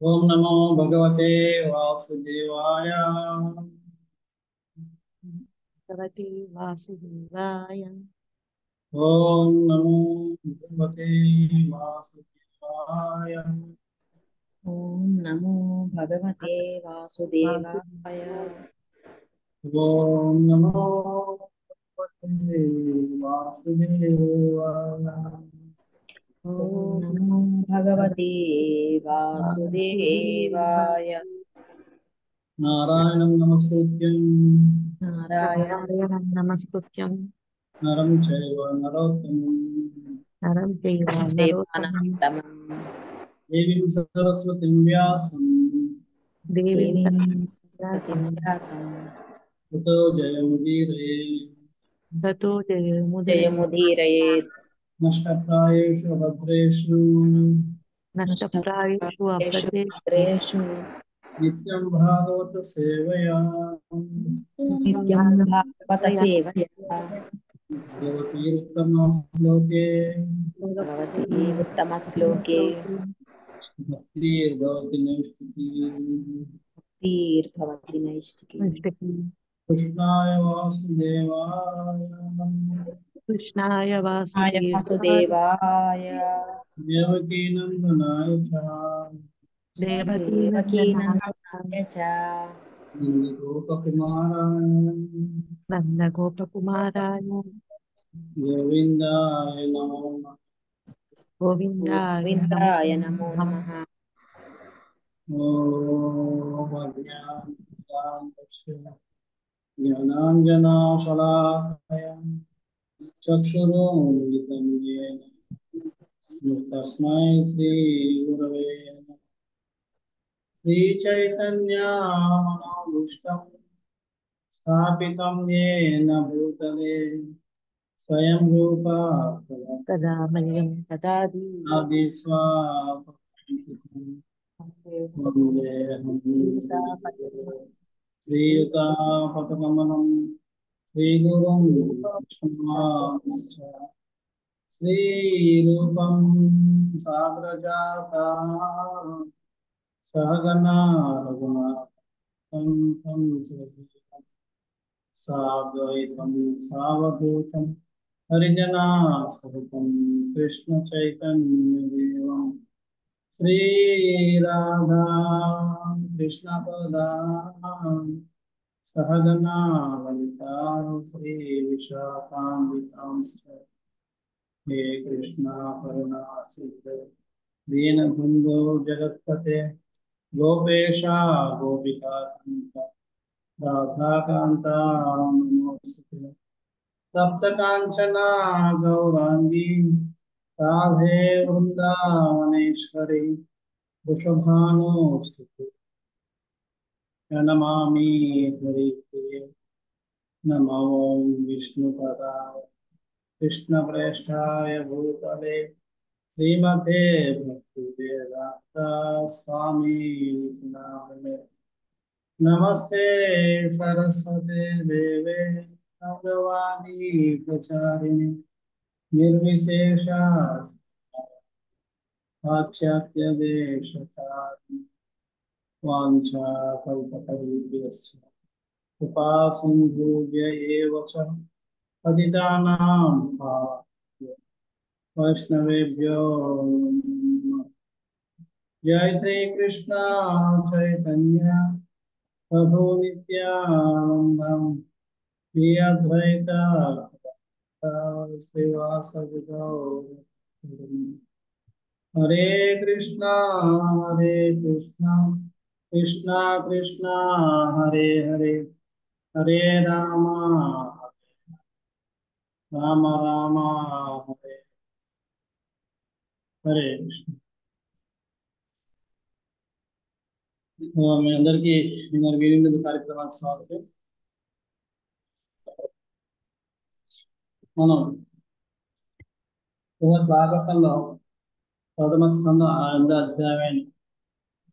ओम नमो भगवते वासुदेवाय। भगवते वासुदेवाय। ओम नमो भगवते वासुदेवाय। ओम नमो भगवते वासुदेवाय। ओम नमो भगवते वासुदेवाय। ओम नमो भगवते वासुदेवाय। नारायणं नमस्कृत्यं नारायण नारायणं नमस्कृत्यं नरं चैव नरोत्तमं नरं चैव नरोत्तमं नरोत्तमम् देवीं सरस्वतीं व्यासं देवीं देवीं सरस्वतीं सरस्वतीं व्यासं ततो जयमुदीरये। ततो जयमुदीरये। जयमुदीरयेत्। नष्टप्रायेषु भद्रेषु नष्टप्रायेषु नष्टप्रायेषु अभद्रेषु भद्रेषु नित्यं भागवत सेवया नित्यं नित्यं भागवत भागवतया सेवया भगवतीरुत्तमश्लोके भगवती उत्तमश्लोके भक्तिर्भवति नैष्टिकी। तीर्भवति नैष्टिकी। कृष्णाय वासुदेवाय कृष्णाय आय वासुदेवाय वासुदेवाय देवकीनन्दनाय च देवकीनन्दनाय देवकीनन्दनाय च नन्दगोपकुमाराय नन्दगोपकुमाराय गोविन्दाय नमो नमः। गोविन्दाय नमो गोविन्दाय नमो नमः। नमः। ॐ अज्ञानतिमिरान्धस्य ज्ञानाञ्जनाशलाकया चक्षुरुन्मिलितं येन तस्मै श्रीगुरवे नमः। श्रीचैतन्यामनोभीष्टं स्थापितं येन भूतले स्वयं रूपा कदा मह्यं ददाति आदिस्वापकं वन्देऽहं श्रीयुतापकमलं श्रीगुरुं वैष्णवांश्च श्रीरूपं साग्रजाता सहगना रघुनाथं तं साद्वैतं सावधूतं हरिजनासहितं कृष्णचैतन्यदेवं श्रीराधा कृष्णपदां सहगना ललिता श्रीविशाखान्वितांश्च हे कृष्णा करुणा सिन्धु दीनबन्धो जगत्पते गोपेशा गोपिकान्त राधाकान्ता नमोऽस्तुते। सप्तकाञ्चना गौराङ्गी राधे वृन्दावनेश्वरी वृषभानुस्तुते प्रणमामि हरिप्रिये। नमो विष्णुपदाय कृष्णप्रेष्ठाय भूतले श्रीमते भक्तिवेदान्त स्वामी नामने। नमस्ते सरस्वते देवे गौरवाणी प्रचारिणे निर्विशेषा पाश्चात्यदेशकारिणे वाञ्छाकल्पतरुभ्यश्च कृपा सिन्धुभ्य एव च पतितानां पावनेभ्यो वैष्णवेभ्यो नमः। जय श्री कृष्ण चैतन्य प्रभु नित्यानंदं श्री अद्वैत श्रीवासदि गौर। हरे कृष्णा कृष्णा कृष्णा हरे हरे हरे राम राम हरे हरे कृष्ण। మీ అందరికీ వీలుంది కార్యక్రమానికి స్వాగతం. మనం భాగవతంలో ప్రథమ స్కందం 8వ అధ్యాయాన్ని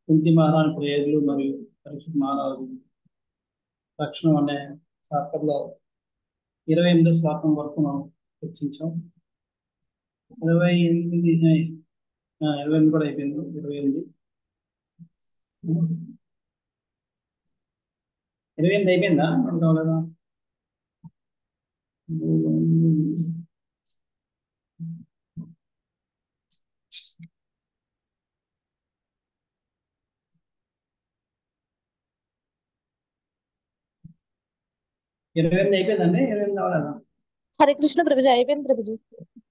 కుంతి మహారాణి ప్రేయర్లు మరియు పరీక్షిత్ మహారాజు రక్షణ అనే చాప్టర్లో 28వ శ్లోకం వరకు మనం చర్చించాం. 28 కూడా అయిపోయింది. 28 28 అయిపోయిందా కావాలదా? 28 అయిపోయిందండి. 28 కావాలదా? హరే కృష్ణ ప్రభుజీ, అయిపోయింది ప్రభుజీ.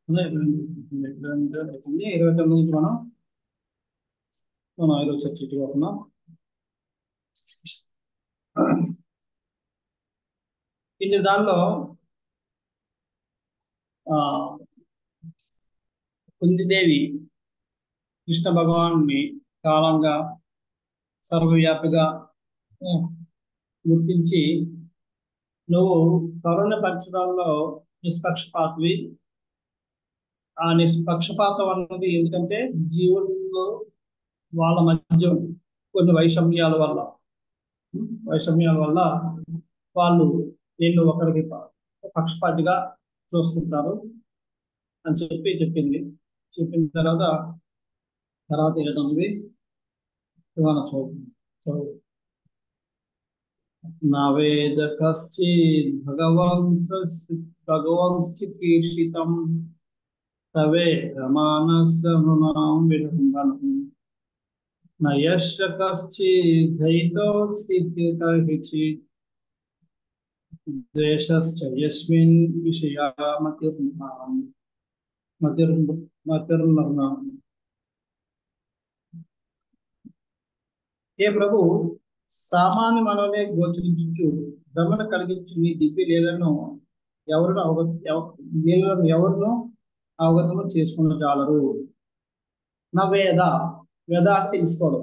29 నుంచి మనం ఈరోజు చర్చకి పోతున్నాం. ఇన్ని దానిలో కుంతిదేవి కృష్ణ భగవాన్ని కాలంగా సర్వవ్యాపిగా గుర్తించి, నువ్వు కరుణ పంచడంలో నిష్పక్షపాతవి. ఆ నిష్పక్షపాతం అన్నది ఎందుకంటే జీవుల్లో వాళ్ళ మధ్య కొన్ని వైషమ్యాల వల్ల వాళ్ళు నిన్ను ఒకరికి పక్షపాతిగా చూసుకుంటారు అని చెప్పింది. చెప్పిన తర్వాత ఏదన్నది ఇవాళ చదువు. నవేద కశ్చిద్ భగవంశ్చికీర్షితం తవే రమానస్య హృణాం విడంబనం నయశ్చ కశ్చిదైతోస్తిర్హిచిత్ ద్వేషశ్చ యస్మిన్ విషయా మతిర్నర్నాం. ఏ ప్రభు, సామాన్య మనవలే గోచరించు భ్రమను కలిగించు నీ దివ్య లీలను ఎవరును అవగతము చేసుకున్న జాలరు. నవేద, వేద అంటే తెలుసుకోవడం.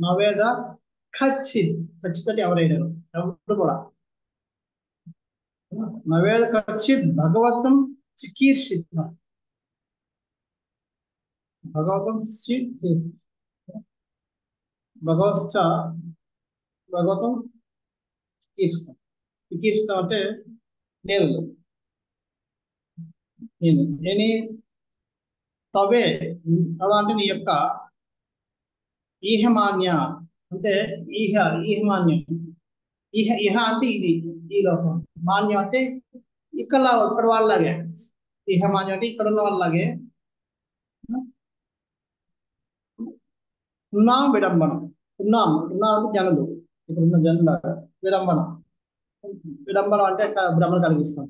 నవేద ఖచ్చితంగా ఎవరైనా ఎవరు కూడా నవేద కచ్చిత్ భగవతం చికీర్షిత భగవతం భగవతం చికీర్షితం అంటే నేను తవే తవ అంటే నీ యొక్క ఈహమాన్య అంటే ఈహమాన్యం. ఇహ అంటే ఇది ఈ లోకం, మాన్యం అంటే ఇక్కడ వాళ్ళలాగే. ఈహమాన్యం అంటే ఇక్కడ ఉన్న వాళ్ళలాగే. ఉన్నాం విడంబనం, ఉన్నాం అంటే జనులు, ఇక్కడ ఉన్న జనులాగా. విడంబనం అంటే భ్రమను కలిగిస్తాం.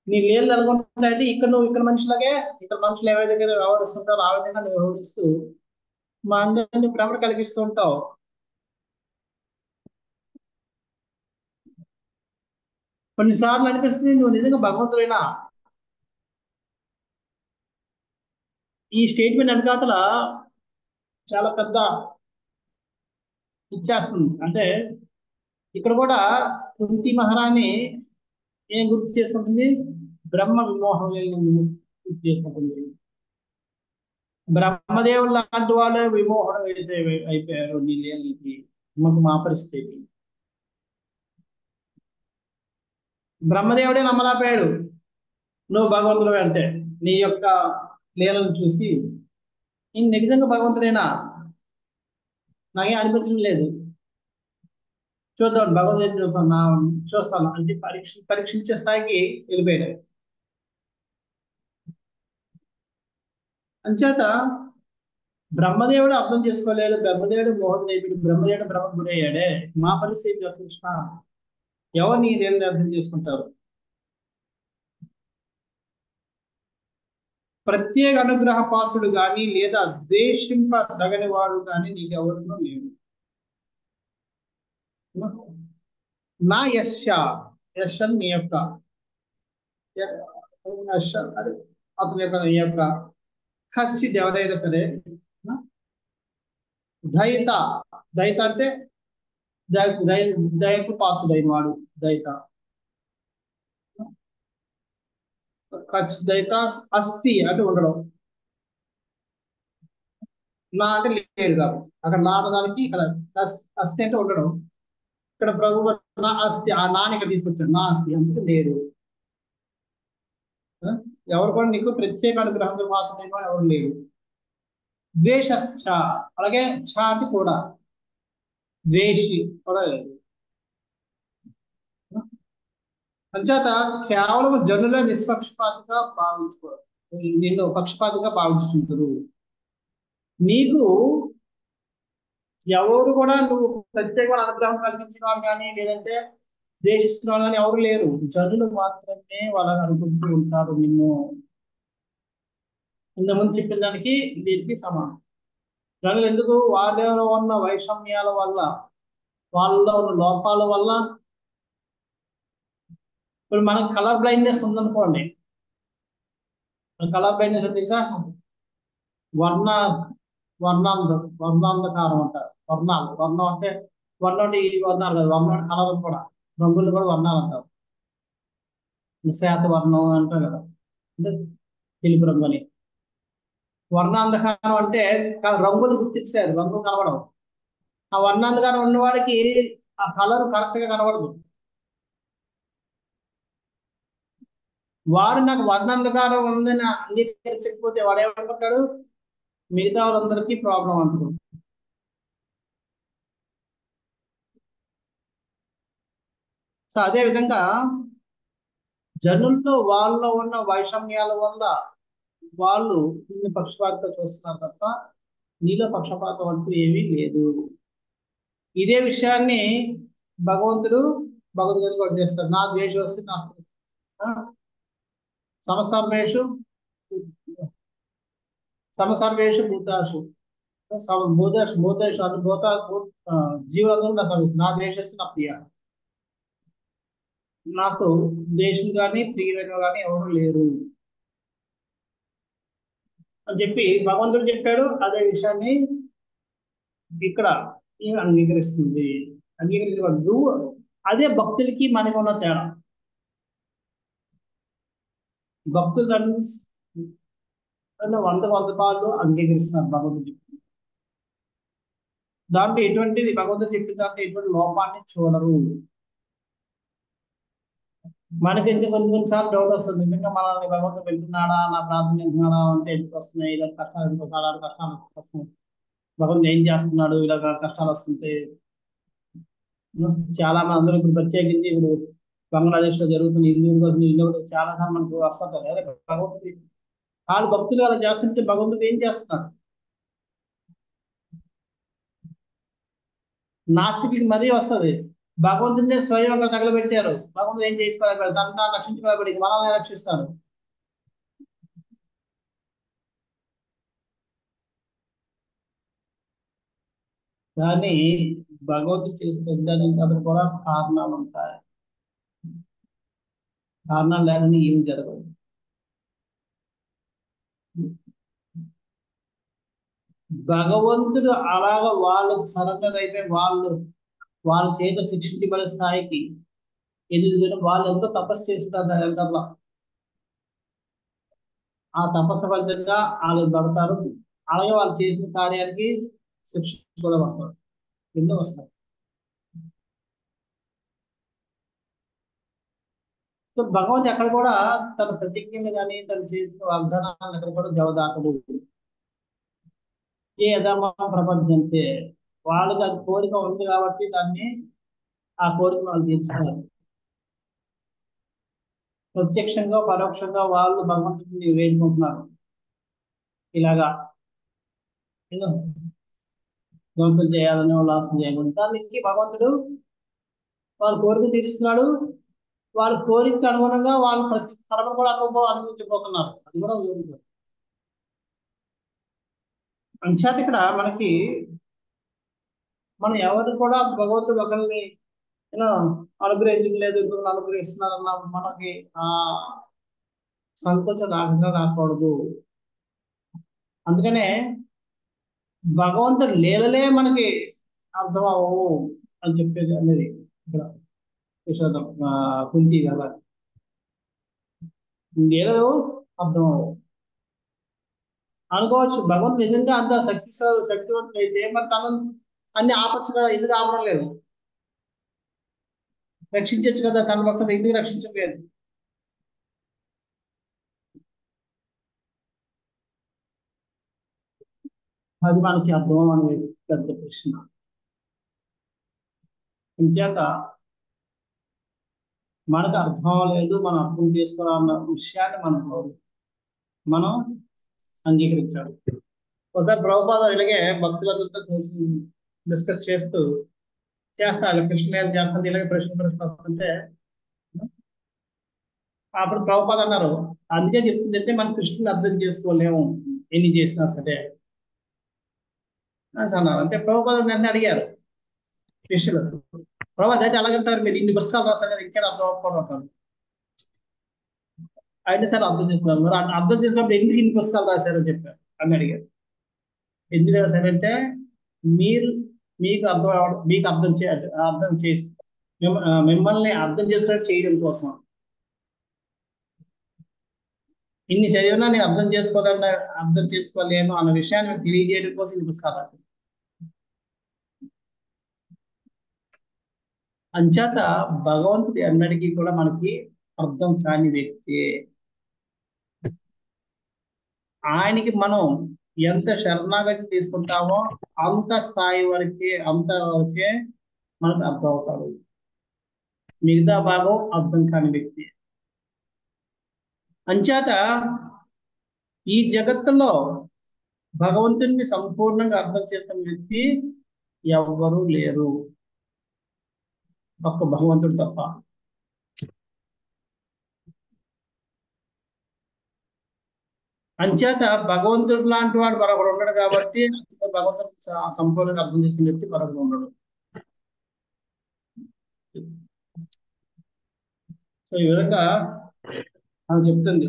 నీ లీలలు అనుకుంటాయంటే నువ్వు ఇక్కడ మనుషులాగే, ఇక్కడ మనుషులు ఏవైతే కదా వ్యవహరిస్తుంటారో ఆ విధంగా నువ్వు వ్యవహరిస్తూ మా అందరినీ భ్రమను కలిగిస్తూ ఉంటావు. కొన్నిసార్లు అనిపిస్తుంది నువ్వు నిజంగా భగవంతుడైనా. ఈ స్టేట్మెంట్ వెనకాతల చాలా పెద్ద ఇచ్చేస్తుంది. అంటే ఇక్కడ కూడా కుంతి మహారాణి ఏం గుర్తు చేసుకుంటుంది? బ్రహ్మ విమోహం గుర్తు చేసుకుంటుంది. బ్రహ్మదేవుడు లాంటి వాళ్ళే విమోహం అయిపోయారు. నీళ్ళకి మా పరిస్థితి. బ్రహ్మదేవుడే నమ్మలేకపోయాడు నువ్వు భగవంతుడు అంటే. నీ యొక్క లీలను చూసి నేను నిజంగా భగవంతుడైనా నాకే అనిపించడం లేదు, చూద్దాం భగవంతుడు చూస్తాను అంటే పరీక్షించే స్థాయికి వెళ్ళిపోయాడు. అంచేత బ్రహ్మదేవుడు అర్థం చేసుకోలేదు. బ్రహ్మదేవుడు మోహన్ అయిపోయాడు. బ్రహ్మదేవుడు బ్రహ్మ గురయ్యాడే. మా పరిస్థితి కృష్ణ, ఎవరు నీ లీలని అర్థం చేసుకుంటారు? ప్రత్యేక అనుగ్రహ పాత్రుడు కానీ లేదా ద్వేషింపదగని వాడు కానీ నీకెవరినో లేడు. నా యశ్ నీ యొక్క అతని యొక్క నీ యొక్క ఖచ్చిత ఎవరైనా సరే. దయిత అంటే దయకు పాత్రుడైన వాడు దయిత. దయిత అస్థి అంటే ఉండడం. నా అంటే లేడు కాదు. అక్కడ నా అన్నదానికి ఇక్కడ అస్థి అంటే ఉండడం. ఇక్కడ ప్రభు నా అస్థి, ఆ నాని ఇక్కడ తీసుకొచ్చాడు. నా అస్థి అంటే లేడు. ఎవరు కూడా నీకు ప్రత్యేక అనుగ్రహంతో మాత్రమే ఎవరు లేడు. ద్వేషశ్చ, అలాగే చాటి కూడా, ద్వేషి కూడా లేదు. అంచేత కేవలం జనుల నిష్పక్షపాతిగా భావించుకో, నిన్ను పక్షపాతిగా భావించుకుంటారు. నీకు ఎవరు కూడా నువ్వు ప్రత్యేకమైన అనుగ్రహం కలిగించిన వాడు కానీ లేదంటే ద్వేషిస్తున్న వాళ్ళు కానీ ఎవరు లేరు. జనులు మాత్రమే వాళ్ళని అనుకుంటూ ఉంటారు నిన్ను. ఇంతకుముందు చెప్పిన దానికి దీనికి సమానం. జనులు ఎందుకు? వాళ్ళలో ఉన్న వైషమ్యాల వల్ల, వాళ్ళలో ఉన్న లోపాల వల్ల. ఇప్పుడు మనకు కలర్ బ్లైండ్నెస్ ఉందనుకోండి. కలర్ బ్లైండ్నెస్ తెలుసా? వర్ణ వర్ణాంధకారం అంటారు. వర్ణం అంటే వర్ణం ఈ వర్ణాలు కదా, వర్ణం అంటే కలర్ కూడా, రంగులు కూడా వర్ణాలు అంటారు. శ్వేత వర్ణం అంటారు కదా, అంటే తెలుపు రంగు అని. వర్ణాంధకారం అంటే రంగులు గుర్తించారు, రంగులు కనబడవు. ఆ వర్ణాంధకారం ఉన్నవాడికి ఆ కలర్ కరెక్ట్ గా కనబడదు. వాడు నాకు వర్ణాంధకారం ఉందని అంగీకరించకపోతే వాడు ఏమనుకుంటాడు? మిగతా వాళ్ళందరికీ ప్రాబ్లం అంటారు. సో అదే విధంగా జనుల్లో వాళ్ళలో ఉన్న వైషమ్యాల వల్ల వాళ్ళు నిన్ను పక్షపాతంతో చూస్తున్నారు తప్ప నీలో పక్షపాతం అంటూ ఏమీ లేదు. ఇదే విషయాన్ని భగవద్గీత కూడా చేస్తాడు. నా ద్వేషం వస్తే నాకు సమసర్వేషు భూతాషు భూతేషు అని జీవులందరూ నా ద్వేషిస్తే నా ప్రియ. నాకు ద్వేషులు కానీ ప్రియమైన కానీ ఎవరు లేరు అని చెప్పి భగవంతుడు చెప్పాడు. అదే విషయాన్ని ఇక్కడ అంగీకరిస్తుంది. అదే భక్తులకి మనకు ఉన్న తేడా. భక్తులు దాన్ని 100 పాలు అంగీకరిస్తున్నారు భగవంతుడు చెప్పి. దాంట్లో ఎటువంటిది భగవంతుడు చెప్పిన దాంట్లో ఎటువంటి లోపాన్ని చూడరు. మనకి ఇంకా కొన్నిసార్లు డౌట్ వస్తుంది, నిజంగా మనల్ని భగవంతుడు వింటున్నాడా, నా ప్రార్థన వింటున్నాడా అంటే ఎందుకు వస్తున్నాయి ఇలా కష్టాలు, ఎందుకు కష్టాలు వస్తున్నాయి, భగవంతుడు ఏం చేస్తున్నాడు ఇలాగ కష్టాలు వస్తుంటే. చాలా మంది అందరూ ఇప్పుడు ప్రత్యేకించి ఇప్పుడు బంగ్లాదేశ్ లో జరుగుతున్న ఇల్లు చాలా సార్లు మనకు వస్తుంటది. అదే భగవంతుడి వాళ్ళు భక్తులు అలా చేస్తుంటే భగవంతుడు ఏం చేస్తున్నాడు? నాస్తికులకి మరీ వస్తుంది, భగవంతుడినే స్వయం అక్కడ తగలబెట్టారు, భగవంతుడు ఏం చేసుకోలేకపోయాడు, తాను రక్షించుకోలేకపోయి మనల్ని రక్షిస్తాడు. కానీ భగవంతుడు చేసిన పెద్ద అతను కూడా కారణాలు ఉంటాయి. కారణాలు లేదని ఏం జరగదు. భగవంతుడు అలాగ వాళ్ళకు సరెండర్ అయిపోయి వాళ్ళ చేత శిక్షించబడే స్థాయికి ఎదుగుదల వాళ్ళు ఎంతో తపస్సు చేస్తుంటారు వెనకాల. ఆ తపస్సు ఫలితంగా వాళ్ళు పడతారు. అలాగే వాళ్ళు చేసిన కార్యానికి శిక్ష కూడా పడతారు, ఎన్నో వస్తాయి. సో భగవంతుడు ఎక్కడ కూడా తన ప్రతిజ్ఞలు కానీ తను చేసిన వాగ్దానాలను ఎక్కడ కూడా జవదాటడు. ఏ యథామ ప్రపంచంతే, వాళ్ళకి అది కోరిక ఉంది కాబట్టి దాన్ని ఆ కోరిక వాళ్ళు తీర్చుతారు. ప్రత్యక్షంగా పరోక్షంగా వాళ్ళు భగవంతుడిని వేడుకుంటున్నారు, ఇలాగా ధ్వంసం చేయాలని ఉల్లాసం చేయకూడదు. దానికి భగవంతుడు వాళ్ళ కోరిక తీరుస్తున్నాడు. వాళ్ళ కోరిక అనుగుణంగా వాళ్ళు ప్రతి కర్మ కూడా అనుభవించబోతున్నారు. అది కూడా జరుగుతుంది. అంచేత ఇక్కడ మనకి మనం ఎవరు కూడా భగవంతుడు ఒకరిని అనుగ్రహించలేదు, ఇంకొకరిని అనుగ్రహిస్తున్నారన్న మనకి ఆ సంకోచం రాకూడదు. అందుకనే భగవంతుడు లీలలే మనకి అర్థం అవ్వవు అని చెప్పేది అనేది ఇక్కడ యశోద కుంతి కదా, లీలలు అర్థం అవ్వవు అనుకోవచ్చు. భగవంతుడు నిజంగా అంత శక్తివంతుడు అయితే మరి తనను అన్ని ఆపచ్చు కదా, ఎందుకు ఆపడం లేదు? రక్షించచ్చు కదా, తన భక్తులు ఎందుకు రక్షించలేదు? అది మనకి అర్థం అనే పెద్ద ప్రశ్న. ఇంచేత మనకు అర్థం లేదు, మనం అర్థం చేసుకోవాలన్న విషయాన్ని మనం అంగీకరించాలి. ఒకసారి ప్రభుపాద ఇలాగే భక్తులందరితో డిస్కస్ చేస్తాడు, కృష్ణ చేస్తుంటే ఇలాగే ప్రశ్న వస్తుంటే అప్పుడు ప్రభుపాద అన్నారు, అందుకే చెప్తుందంటే మనం కృష్ణుని అర్థం చేసుకోలేము ఎన్ని చేసినా సరే అని అన్నారు. అంటే ప్రభుపాద నన్ను అడిగారు శిష్యులు, ప్రభు అయితే అలాగంటారు, మీరు ఇన్ని పుస్తకాలు రాస్తారు కదా, ఇంకా అర్థం అవ్వకపోవడం అంటారు. అయితే సరే అర్థం చేసుకున్నారు, మరి అర్థం చేసుకున్నప్పుడు ఎందుకు ఇన్ని పుస్తకాలు రాశారని చెప్పారు అని అడిగారు. ఎందుకు రాశారంటే మీకు అర్థం చేసి మిమ్మల్ని అర్థం చేసుకున్నట్టు చేయడం కోసం. ఇన్ని చదివినా నేను అర్థం చేసుకోలేను అన్న విషయాన్ని తెలియజేయడం కోసం ఇన్ని పుస్తకాలు రాశారు. అంచేత భగవంతుడి అన్నిటికీ కూడా మనకి అర్థం కాని వ్యక్తి. ఆయనకి మనం ఎంత శరణాగతి తీసుకుంటామో అంత వరకే మనకు అర్థం అవుతాడు. మిగతా భాగం అర్థం కాని వ్యక్తి. అంచేత ఈ జగత్తులో భగవంతుని సంపూర్ణంగా అర్థం చేసుకున్న వ్యక్తి ఎవ్వరూ లేరు, ఒక్క భగవంతుడు తప్ప. అంచేత భగవంతుడు లాంటి వాడు మరొకడు ఉండడు కాబట్టి భగవంతుడు సంపూర్ణంగా అర్థం చేసుకునే వ్యక్తి మరొకడు ఉండడు. సో ఈ విధంగా అది చెప్తుంది,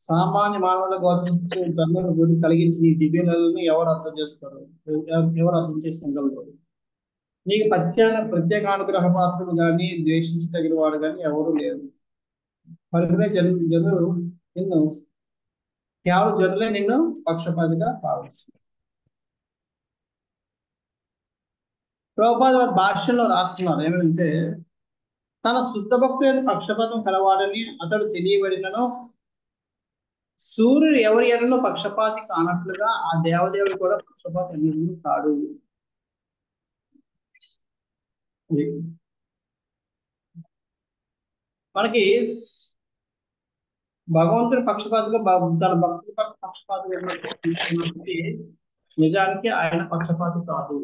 సామాన్య మానవుల గోచరించే ధర్మం గురించి కలిగించిన ఈ దివ్యలను ఎవరు అర్థం చేసుకోగలరు? నీకు ప్రత్యేక అనుగ్రహ పాత్రుడు కానీ ద్వేషించదగిన వాడు కానీ ఎవరు లేరు. మరికనే జనులు నిన్ను పక్షపాతిగా భావించు. ప్రభుపాద వారి భాష్యంలో రాస్తున్నారు ఏమంటే, తన శుద్ధ భక్తుల పక్షపాతం కలవాడని అతడు తెలియబడినను సూర్యుడు ఎవరి ఎడలో పక్షపాతి కానట్లుగా ఆ దేవదేవుడు కూడా పక్షపాతి ఎన్నడూ కాడు. మనకి భగవంతుడి పక్షపాతిగా తన భక్తుల పక్షపాతి నిజానికి ఆయన పక్షపాతి కాదు.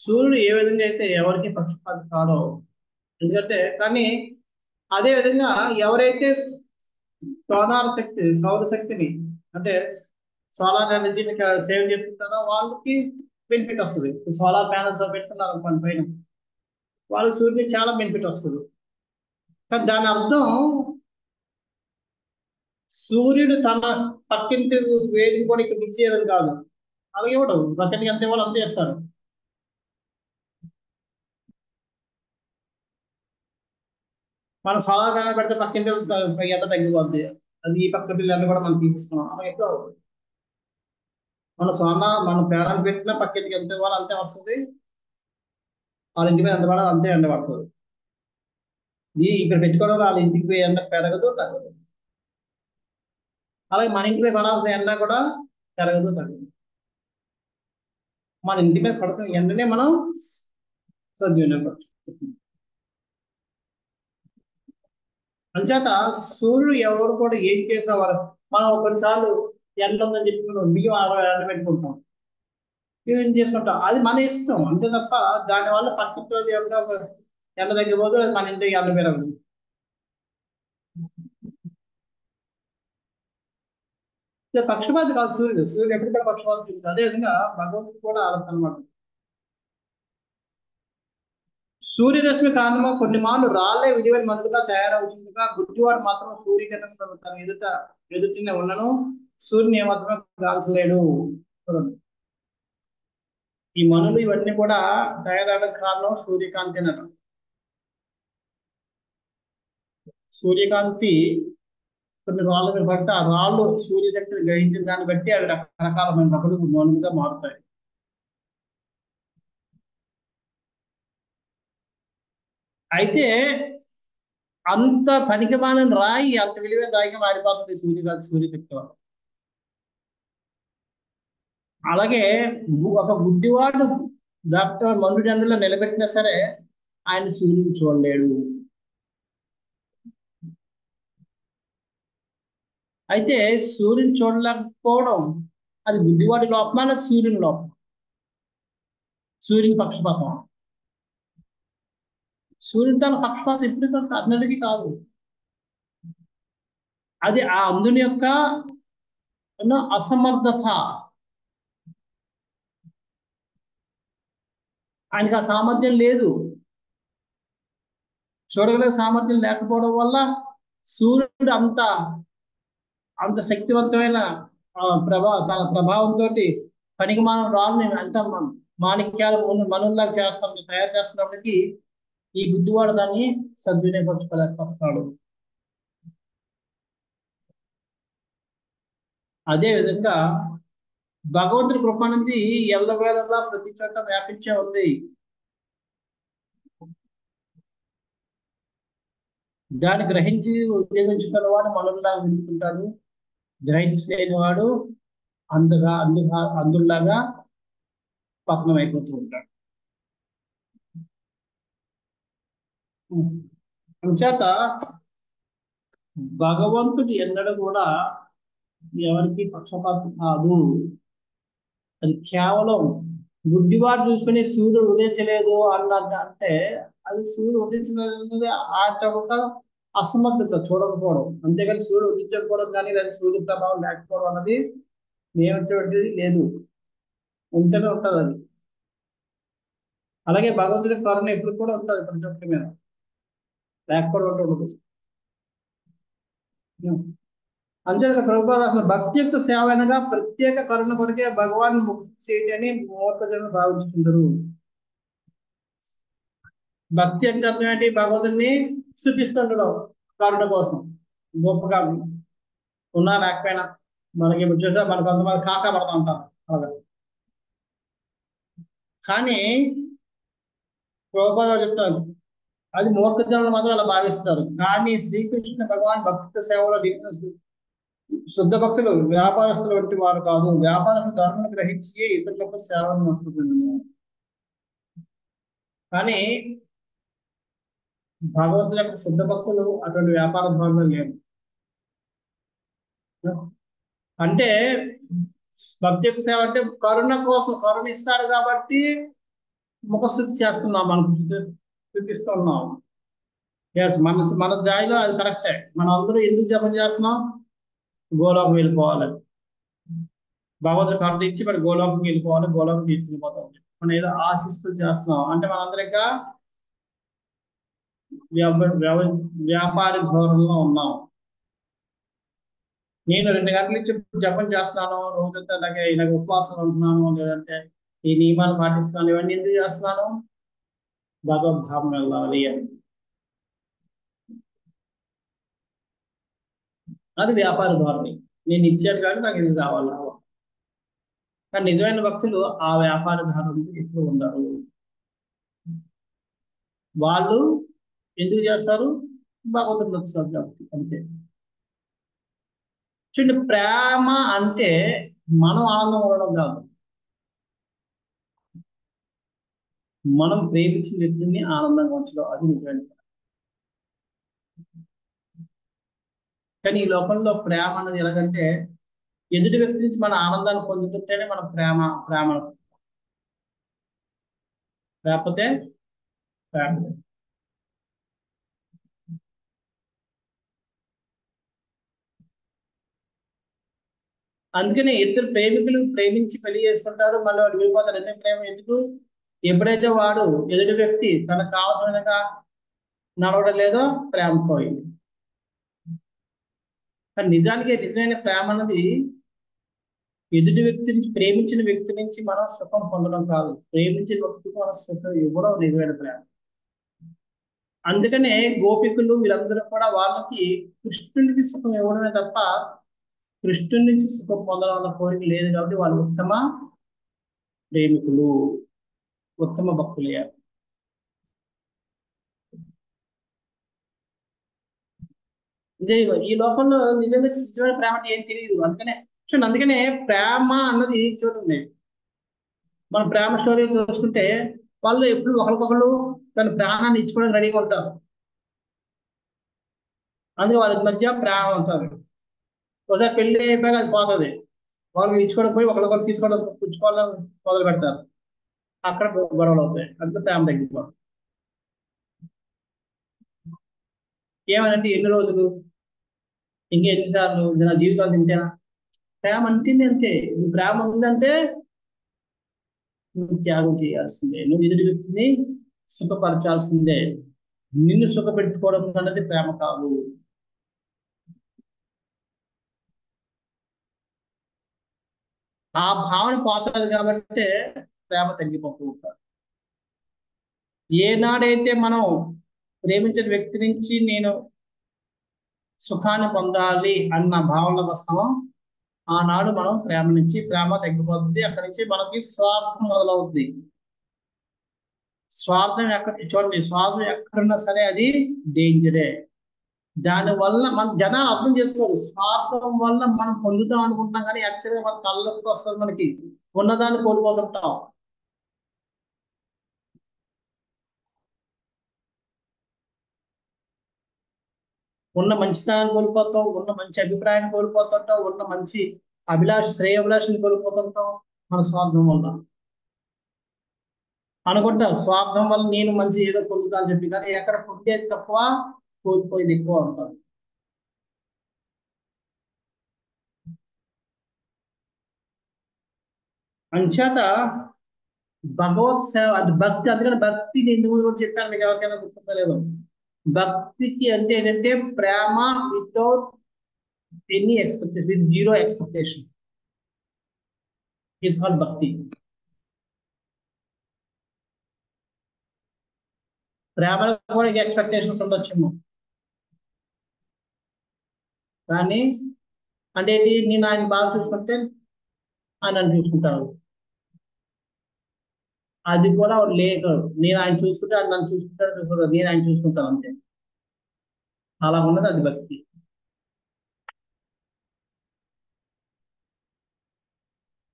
సూర్యుడు ఏ విధంగా అయితే ఎవరికి పక్షపాతి కాడో, ఎందుకంటే కానీ అదే విధంగా ఎవరైతే సౌరశక్తిని అంటే సోలార్ ఎనర్జీని సేవ్ చేసుకుంటారో వాళ్ళకి బెనిఫిట్ వస్తుంది. సోలార్ ప్యానల్స్ పెట్టుకున్నారు అనుకోండి పైన, వాళ్ళకి సూర్యుడికి చాలా బెనిఫిట్ వస్తుంది. కానీ దాని అర్థం సూర్యుడు తన పక్కింటి వేడిని కూడా ఇక్కడ మిక్స్ చేయడం కాదు. అలాగే ఇవ్వడు, పక్కింటికి ఎంత ఇవ్వాలి అంతే ఇస్తాడు. మనం సోలార్ ప్యానల్ పెడితే పక్కింటి ఎండ తగ్గిపోద్ది, అది ఈ పక్క పిల్లలు కూడా మనం తీసేస్తున్నాం. అలా ఎక్కువ మన ప్యానల్ పెట్టినా పక్కింటికి ఎంత ఇవ్వాలి అంతే వస్తుంది, వాళ్ళ ఇంటి మీద ఎంత పడాలి అంతే ఎండ పడుతుంది. ఇక్కడ పెట్టుకోవడం వాళ్ళ ఇంటికి పోయి ఎండ పెరగదు తగ్గదు. అలాగే మన ఇంటి మీద పడాల్సిన ఎండ కూడా పెరగదు తగ్గదు. మన ఇంటి మీద పడుతున్న ఎండనే మనం సద్వినియోగపరచుకుంటున్నాం. అంచేత సూర్యుడు ఎవరు కూడా ఏం చేసినా మనం కొన్నిసార్లు ఎండ ఉందని చెప్పి బియ్యం ఎండ పెట్టుకుంటాం, ఏం చేసుకుంటాం, అది మన ఇష్టం అంతే తప్ప దానివల్ల పక్కన ఎండ తగ్గిపోతే అది మన ఇంటికి ఎండ పెరగదు. పక్షపాతి కాదు సూర్యుడు ఎప్పుడు కూడా పక్షపాతి. అదేవిధంగా భగవంతుడు కూడా ఆలోచన అనమాట. సూర్యరశ్మి కారణంగా కొన్ని మార్లు రాళ్లే విడివడి మందుగా తయారవుతుండగా గుడ్డివాడు మాత్రం సూర్యకిరణంలో తన ఎదుటినే ఉన్నను సూర్యుని ఏమాత్రం కాల్చలేడు. ఈ మనులు ఇవన్నీ కూడా తయారవడానికి కారణం సూర్యకాంతి అన్నట. సూర్యకాంతి కొన్ని రాళ్ళ మీద పడితే ఆ రాళ్ళు సూర్యశక్తిని గ్రహించిన దాన్ని బట్టి అవి రకరకాలమైన మనులుగా మారుతాయి. అయితే అంత పనికిమాలిన రాయి అంత విలువైన రాయిగా మారిపోతుంది సూర్యశక్తి వల్ల. అలాగే ఒక గుడ్డివాడు డాక్టర్ మండు ఎండలో నిలబెట్టినా సరే ఆయన సూర్యుడు చూడలేడు. అయితే సూర్యుని చూడలేకపోవడం అది గుడ్డివాడి లోపమా లేదా సూర్యుని లోపం? సూర్యుని పక్షపాతం. సూర్యుని తన పక్షపాతం ఎప్పుడు అన్నటికీ కాదు. అది ఆ అందుని యొక్క అసమర్థత. ఆయనకి ఆ సామర్థ్యం లేదు. చూడగలిగే సామర్థ్యం లేకపోవడం వల్ల సూర్యుడు అంత శక్తివంతమైన తన ప్రభావంతో పనికి మనం రాళ్ళని అంత మాణిక్యాలు మనుల్లాగా తయారు చేస్తున్నప్పటికీ ఈ గుడ్డివాడు దాన్ని సద్వినియోగపరచుకోలేకపోతున్నాడు. అదే విధంగా భగవంతుడి కృప అనేది ఎల్లవేళలా ప్రతి చోట వ్యాపించే ఉంది. దాన్ని గ్రహించి ఉపయోగించుకున్న వాడు మనుల్లాగా వినుకుంటాడు. గ్రహించలేని వాడు అందులాగా పతనం అయిపోతూ ఉంటాడు. అంచేత భగవంతుడు ఎన్నడూ కూడా ఎవరికి పక్షపాతం కాదు. అది కేవలం గుడ్డివాడు చూసుకుని సూర్యుడు ఉదయించలేదు అంటే అది సూర్యుడు ఉదయించలేదు ఆ అసమర్థత చూడకపోవడం. అంతేగాని సూర్యుడు ఉదయించకపోవడం కానీ లేదా సూర్యుడి ప్రభావం లేకపోవడం అన్నది ఏమిటువంటిది లేదు, ఉంటూనే ఉంటుంది అది. అలాగే భగవంతుడి కరుణ ఎప్పుడు కూడా ఉంటుంది ప్రతి ఒక్కరి మీద, లేకపోవడం ఉండదు. అంతేకాక ప్రభుత్వ రాసిన భక్తి యొక్క సేవ అనగా ప్రత్యేక కరుణ కొరికే భగవాన్ ముక్తి చేయని మూర్ఖజనులు భావించుతుందరు. భక్తి అంటే అర్థం ఏంటి? భగవంతుడిని స్థుతిస్తుండడం కరుణ కోసం. గొప్పగా ఉన్నా లేకపోయినా మనకి ఇప్పుడు చూసా మనకు కొంతమంది కాకా పడతా ఉంటారు అలాగా. కానీ ప్రభుపాద చెప్తారు అది మూర్ఖజనులు మాత్రం అలా భావిస్తారు. కానీ శ్రీకృష్ణ భగవాన్ భక్తి సేవలో శుద్ధ భక్తులు వ్యాపారస్తులు వంటి వారు కాదు. వ్యాపారస్తులు ధర్మను గ్రహించి ఇతరులకు సేవను నడుపుతున్నారు. కానీ భగవంతుల యొక్క శుద్ధ భక్తులు అటువంటి వ్యాపార ధోరణి లేవు. అంటే భక్తి యొక్క సేవ అంటే కరుణ కోసం, కరుణ ఇస్తాడు కాబట్టి ముఖస్థుతి చేస్తున్నాం, మనం చూపిస్తున్నాం. ఎస్, మన దారిలో అది కరెక్టే. మనం అందరూ ఎందుకు జపం చేస్తున్నాం? గోలోకం వెళ్ళిపోవాలి. భగవంతుడు కరుణ ఇచ్చి మరి గోలోకం వెళ్ళిపోవాలి, గోలోకం తీసుకెళ్ళిపోతాం. మనం ఏదో ఆశిస్తూ చేస్తున్నాం అంటే మనందరం ఇంకా వ్యాపారి ధోరణిలో ఉన్నాం. నేను 2 గంటల నుంచి జపం చేస్తున్నాను, రోజంతా ఇలాగ ఉపవాసం ఉంటున్నాను, లేదంటే ఈ నియమాలు పాటిస్తున్నాను. ఇవన్నీ ఎందుకు చేస్తున్నాను? భగవద్ధామం వెళ్ళాలి అని. అది వ్యాపార ధోరణి. నేను ఇచ్చాను కానీ నాకు ఇది కావాలి. కానీ నిజమైన భక్తులు ఆ వ్యాపార ధోరణి ఎప్పుడు ఉండరు. వాళ్ళు ఎందుకు చేస్తారు? భగవంతుడు నచ్చుతారు కాబట్టి, అంతే. చూడండి, ప్రేమ అంటే మనం ఆనందం ఉండడం కాదు, మనం ప్రేమించిన వ్యక్తిని ఆనందంగా ఉంచడం, అది నిజమైన. కానీ ఈ లోకంలో ప్రేమ అన్నది ఎలాగంటే ఎదుటి వ్యక్తి నుంచి మన ఆనందాన్ని పొందుతుంటేనే మనం ప్రేమ లేకపోతే ప్రేమ. అందుకని ఇద్దరు ప్రేమికులు ప్రేమించి పెళ్లి చేసుకుంటారు, మళ్ళీ వాడు వెళ్ళిపోతారు. ఎందుకు ప్రేమ? ఎందుకు? ఎప్పుడైతే వాడు ఎదుటి వ్యక్తి తనకు కావాల్సిన విధంగా నడవడం లేదో ప్రేమ పోయింది. కానీ నిజానికి నిజమైన ప్రేమ అన్నది ఎదుటి వ్యక్తి నుంచి, ప్రేమించిన వ్యక్తి నుంచి మనం సుఖం పొందడం కాదు, ప్రేమించిన వ్యక్తికి మనం సుఖం ఇవ్వడం నిజమైన ప్రేమ. అందుకనే గోపికులు వీళ్ళందరూ కూడా వాళ్ళకి కృష్ణుడికి సుఖం ఇవ్వడమే తప్ప కృష్ణుడి నుంచి సుఖం పొందడం అన్న కోరిక లేదు. కాబట్టి వాళ్ళు ఉత్తమ ప్రేమికులు, ఉత్తమ భక్తులయ్యారు. ఈ లోకంలో నిజంగా నిజమైన ప్రేమ అంటే ఏం తెలియదు. అందుకనే ప్రేమ అన్నది చూడండి, మన ప్రేమ స్టోరీ చూసుకుంటే వాళ్ళు ఎప్పుడు ఒకరికొకరు తన ప్రాణాన్ని ఇచ్చుకోవడానికి రెడీగా ఉంటారు. అందుకే వాళ్ళ మధ్య ప్రేమ ఉంటుంది. ఒకసారి పెళ్లి అయిపోయాక అది పోతుంది. వాళ్ళు ఇచ్చుకోవడం పోయి ఒకరికొకరు తీసుకోవడం పుచ్చుకోవాలని మొదలు పెడతారు. అక్కడ గొడవలు అవుతాయి. అందుకే ప్రేమ తగ్గిపోవడం. ఏమనంటే ఎన్ని రోజులు, ఇంకా ఎన్నిసార్లు, నా జీవితం తింటేనా? ప్రేమ అంటేనే అంతే. ప్రేమ ఉందంటే నువ్వు త్యాగం చేయాల్సిందే, నువ్వు ఎదుటి వ్యక్తిని సుఖపరచాల్సిందే. నిన్ను సుఖపెట్టుకోవడం అన్నది ప్రేమ కాదు. ఆ భావన పోతుంది కాబట్టి ప్రేమ తగ్గిపోతూ ఉంటారు. ఏనాడైతే మనం ప్రేమించిన వ్యక్తి నుంచి నేను సుఖాన్ని పొందాలి అన్న భావనలోకి వస్తామో ఆనాడు మనం ప్రేమ నుంచి ప్రేమ తగ్గిపోతుంది. అక్కడి నుంచి మనకి స్వార్థం మొదలవుతుంది. స్వార్థం చూడండి, స్వార్థం ఎక్కడున్నా సరే అది డేంజరే. దానివల్ల మన జనాలు అర్థం చేసుకోరు. స్వార్థం వల్ల మనం పొందుతాం అనుకుంటున్నాం, కానీ యాక్చువల్గా మన తలలోకి వస్తుంది. మనకి ఉన్నదాన్ని కోల్పోతుంటాం. ఉన్న మంచితనాన్ని కోల్పోతాం, ఉన్న మంచి అభిప్రాయాన్ని కోల్పోతుంటాం, ఉన్న మంచి శ్రేయాభిలాషని కోల్పోతుంటాం మన స్వార్థం వల్ల. అనుకుంటా స్వార్థం వల్ల నేను మంచి ఏదో పొందుతాను చెప్పి, కానీ ఎక్కడ పొందేది తక్కువ, కోల్పోయేది ఎక్కువ ఉంటాను. అంచేత భగవత్ సేవ అది భక్తి. అందుకని భక్తిని ఎందుకు కూడా చెప్పాను మీకు, ఎవరికైనా గుర్తుందో భక్తికి అంటే ఏంటంటే ప్రేమ without any expectation, with zero expectation is called bhakti. ప్రేమలో కూడా ఎక్స్పెక్టేషన్స్ ఉండొచ్చేమో, కానీ అంటే నేను ఆయన బాగా చూసుకుంటే ఆయన నన్ను చూసుకుంటాను. అది కూడా లేక నేను ఆయన చూసుకుంటే ఆయన నన్ను చూసుకుంటాడు, నేను ఆయన చూసుకుంటాను అంతే. అలా ఉన్నది అది భక్తి.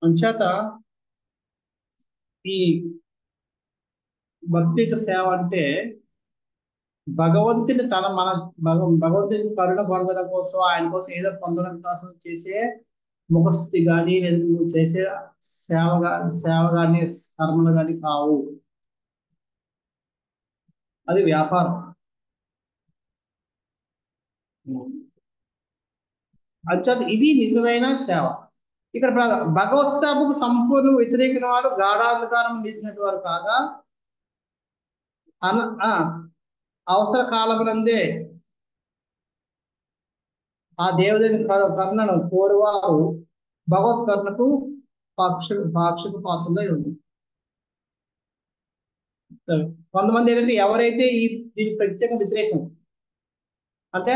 అంచేత ఈ భక్తి సేవ అంటే భగవంతుని భగవంతుని కరుణ పొందడం కోసం, ఆయన కోసం ఏదో పొందడం కోసం చేసే ముఖస్థుతి కానీ, లేదా నువ్వు చేసే సేవ కానీ, కర్మలు కానీ కావు. అది వ్యాపారం. అంచేత ఇది నిజమైన సేవ. ఇక్కడ భగవత్ సేవకు సంపూర్ణ వ్యతిరేకిన వాడు గాఢాంధకారం నిలిచినట్టు వారు కాగా అవసర కాలమునందే ఆ దేవదేవుని కరుణను కోరువారు భగవత్ కరుణకు పాక్షిక పాత్రలో ఉంది. కొంతమంది ఏంటంటే ఎవరైతే దీనికి ప్రత్యేక వ్యతిరేకం అంటే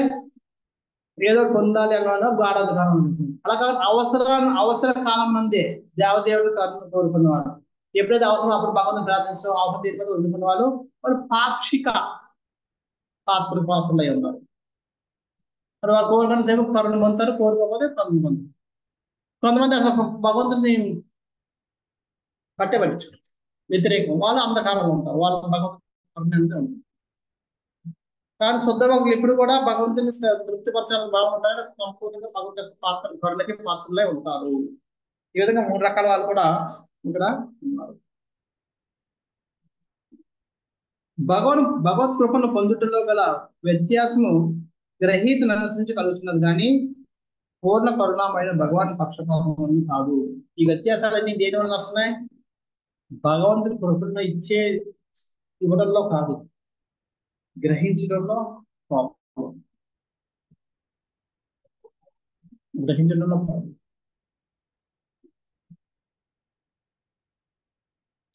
ఏదో పొందాలి అన్న గాఢాంధకారం ఉంటుంది. అలా కాదు, అవసర కాలం మందే దేవదేవుని కరుణ కోరుకున్నవారు. ఎప్పుడైతే అవసరం అప్పుడు భగవంతుని ప్రార్థించడం, అవసరం తీరిపోతే వదులుకున్న వాళ్ళు పాక్షిక పాత్రలై ఉన్నారు. మరి వాళ్ళు కోరుకున్న సేపు కరుణ పొందుతారు, కోరుకోకపోతే కరుణ పొందుతారు. కొంతమంది అసలు భగవంతుని పట్టబెట్టచ్చు, వ్యతిరేకం, వాళ్ళు అంధకారంలో ఉంటారు. వాళ్ళు భగవంతుని కరుణ అంటే ఉంటుంది. కానీ శుద్ధ భక్తులు ఇప్పుడు కూడా భగవంతుని తృప్తిపరచాలని బాగుంటారు, సంపూర్ణంగా భగవంతుని కరుణకి పాత్రలే ఉంటారు. ఈ విధంగా 3 రకాల వాళ్ళు కూడా ఇక్కడ ఉన్నారు. భగవత్ కృపను పొందుటలో గల వ్యత్యాసము గ్రహీతను అనుసరించి కలుగుతున్నది, కానీ పూర్ణ కరుణామైన భగవాన్ పక్షపాతం కాదు. ఈ వ్యత్యాసాలన్నీ దేని వల్ల వస్తున్నాయి? భగవంతుని కృపను ఇవ్వడంలో కాదు, గ్రహించడంలో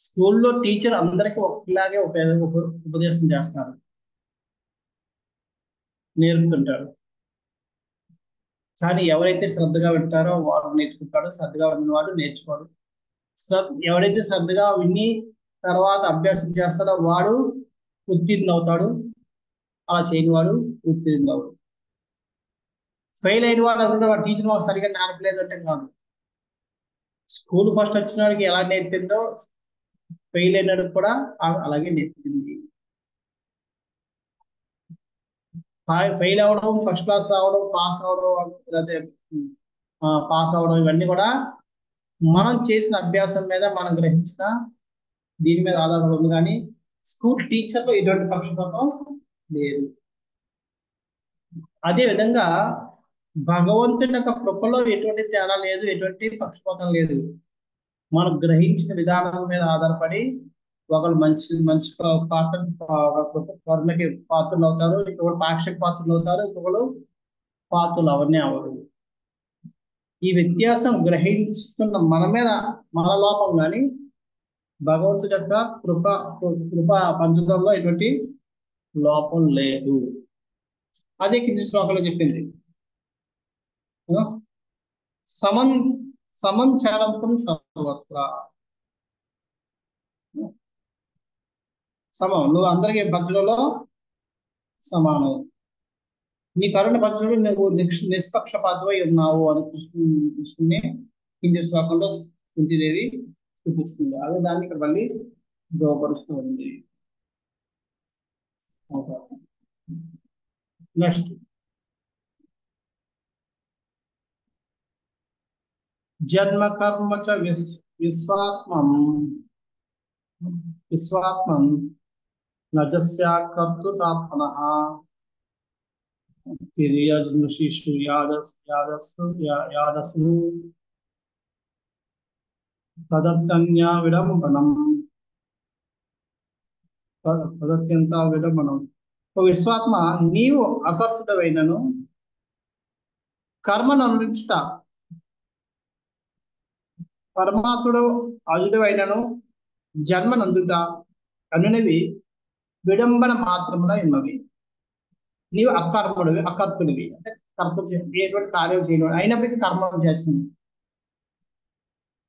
స్కూల్లో టీచర్ అందరికి ఒకలాగే ఉపదేశం చేస్తారు, నేర్పుతుంటాడు. కానీ ఎవరైతే శ్రద్ధగా వింటారో వాడు నేర్చుకుంటాడు, శ్రద్ధగా విన్న వాడు నేర్చుకోడు. ఎవరైతే శ్రద్ధగా విని తర్వాత అభ్యాసం చేస్తాడో వాడు ఉత్తీర్ణ అవుతాడు, అలా చేయని వాడు ఉత్తీర్ణ అవుతాడు. ఫెయిల్ అయిన వాడు అనుకుంటే వాడు టీచర్ మాకు సరిగా నేర్పలేదు అంటే కాదు. స్కూల్ ఫస్ట్ వచ్చిన వాడికి ఎలా నేర్పిందో ఫెయిల్ అయినడు కూడా అలాగే నేర్పింది. ఫెయిల్ అవ్వడం, ఫస్ట్ క్లాస్ రావడం, పాస్ అవడం, లేకపోతే పాస్ అవడం, ఇవన్నీ కూడా మనం చేసిన అభ్యాసం మీద మనం గ్రహించిన దీని మీద ఆధారపడి ఉంది. కానీ స్కూల్ టీచర్లో ఎటువంటి పక్షపాతం లేదు. అదే విధంగా భగవంతుని యొక్క కృపలో ఎటువంటి తేడా లేదు, ఎటువంటి పక్షపాతం లేదు. మనం గ్రహించిన విధానం మీద ఆధారపడి ఒకళ్ళు మంచి మంచి కరుణకి పాత్రలు అవుతారు, ఇంకొకరు పాక్షిక పాత్రలు అవుతారు, ఇంకొకరు పాత్రలు అవన్నీ అవరు. ఈ వ్యత్యాసం గ్రహిస్తున్న మన మీద మన లోపం కానీ భగవంతుడి యొక్క కృప పంచడంలో ఎటువంటి లోపం లేదు. అదే కింది శ్లోకంలో చెప్పింది. సమంచారంతం సర్వత్ర. సమం, నువ్వు అందరికీ పంచడంలో సమానం. నీ కరుణ పంచడంలో నువ్వు నిష్పక్షపాతమై ఉన్నావు అని కృష్ణుని కింది శ్లోకంలో కుంతిదేవి చూపిస్తుంది. అదే దాన్ని ఇక్కడ మళ్ళీ దోపరుస్తూ ఉంది. నెక్స్ట్ జన్మ కర్మ చ విశ్వాత్మం నజస్యా కర్తృతాత్మనః తిర్యజ్నుషిషు యాదసు తదత్యన్యా విడంబనం. విశ్వాత్మ, నీవు అకర్తుడవైనను కర్మను అనుభవించుట, పరమాత్ముడు అజుడవైనను జన్మనందుట అనునవి విడంబన మాత్రమున ఉన్నవి. నీవు అకర్ముడివి, అకర్తుడివి అంటే కర్త ఎటువంటి కార్యం చేయడం అయినప్పటికీ కర్మను చేస్తుంది.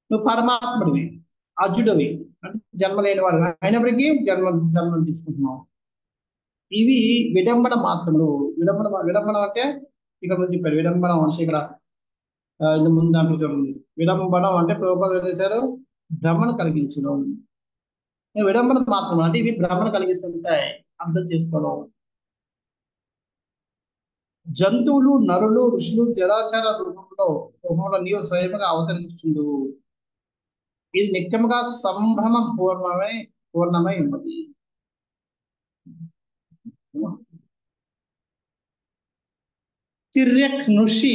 నువ్వు పరమాత్ముడివి, అజుడివి అంటే జన్మ లేని వాడు అయినప్పటికీ జన్మను తీసుకుంటున్నావు. ఇవి విడంబన మాత్రములు. విడంబనం అంటే ఇక్కడ నుంచి చెప్పారు. విడంబనం అంటే ఇక్కడ ఇంత ముందు దాంట్లో చూడండి. విడంబనం అంటే ప్రభుపాదులు ఏం చేశారు? భ్రమను కలిగించడం. విడంబన మాత్రం అంటే ఇవి భ్రమను కలిగిస్తుంటాయి, అర్థం చేసుకోవడం. జంతువులు, నరులు, ఋషులు జరాచర రూపంలో నీవు స్వయంగా అవతరించుండు. ఇది నిత్యముగా సంభ్రమం పూర్ణమై ఉన్నది. తిర్యక్ నృషి,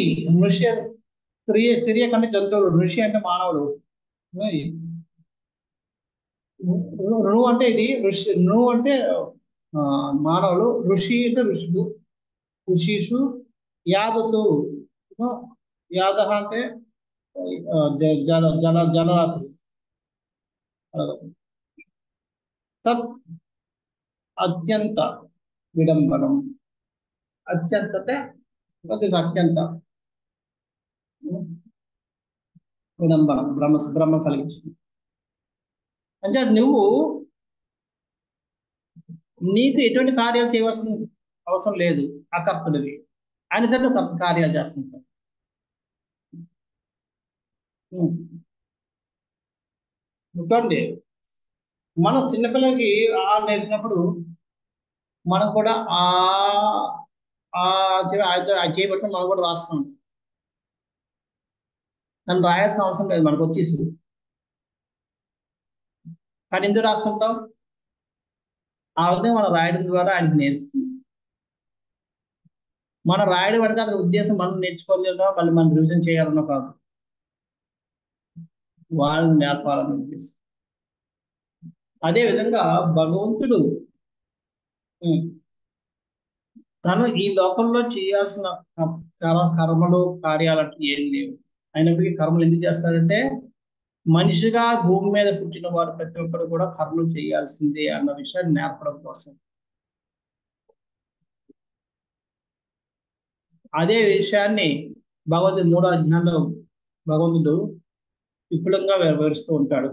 తిర్యక్ అంటే జంతువులు, నృషి అంటే మానవుడు. ను అంటే ఇది ఋషి, ను అంటే మానవులు, ఋషి అంటే ఋషులు, ఋషిషు, యాదసు, యాద అంటే జలరాశులు. తత్ అత్యంత విడంబనం. అత్యంత అంటే అత్యంత విడంబనం, బ్రహ్మ కలిగించింది. అంటే నువ్వు నీకు ఎటువంటి కార్యాలు చేయవలసిన అవసరం లేదు, అకర్తుడివి. ఆయన సరే నువ్వు కార్యాలు చేస్తుంటావు. చూడండి, మనం చిన్నపిల్లలకి నేర్పినప్పుడు మనం కూడా చేయబట్టి మనం కూడా రాస్తాం. నన్ను రాయాల్సిన అవసరం లేదు, మనకు వచ్చేసి. కానీ ఎందుకు రాస్తుంటాం? ఆ విధంగా మనం రాయడం ద్వారా ఆయనకి నేర్పుతుంది. మనం రాయడం అంటే అతని ఉద్దేశం మనం నేర్చుకోలేదో మళ్ళీ మనం రివిజన్ చేయాలన్నా కాదు, వాళ్ళని నేర్పాలని ఉద్దేశం. అదే విధంగా భగవంతుడు తను ఈ లోకంలో చేయాల్సిన కర్మలు, కార్యాలంటూ ఏం లేవు. అయినప్పటికీ కర్మలు ఎందుకు చేస్తాడంటే మనిషిగా భూమి మీద పుట్టిన వారు ప్రతి ఒక్కరు కూడా కర్మలు చేయాల్సిందే అన్న విషయాన్ని నేర్పడం కోసం. అదే విషయాన్ని భగవద్గీత 3వ అధ్యాయంలో భగవంతుడు విపులంగా వివరిస్తూ ఉంటాడు.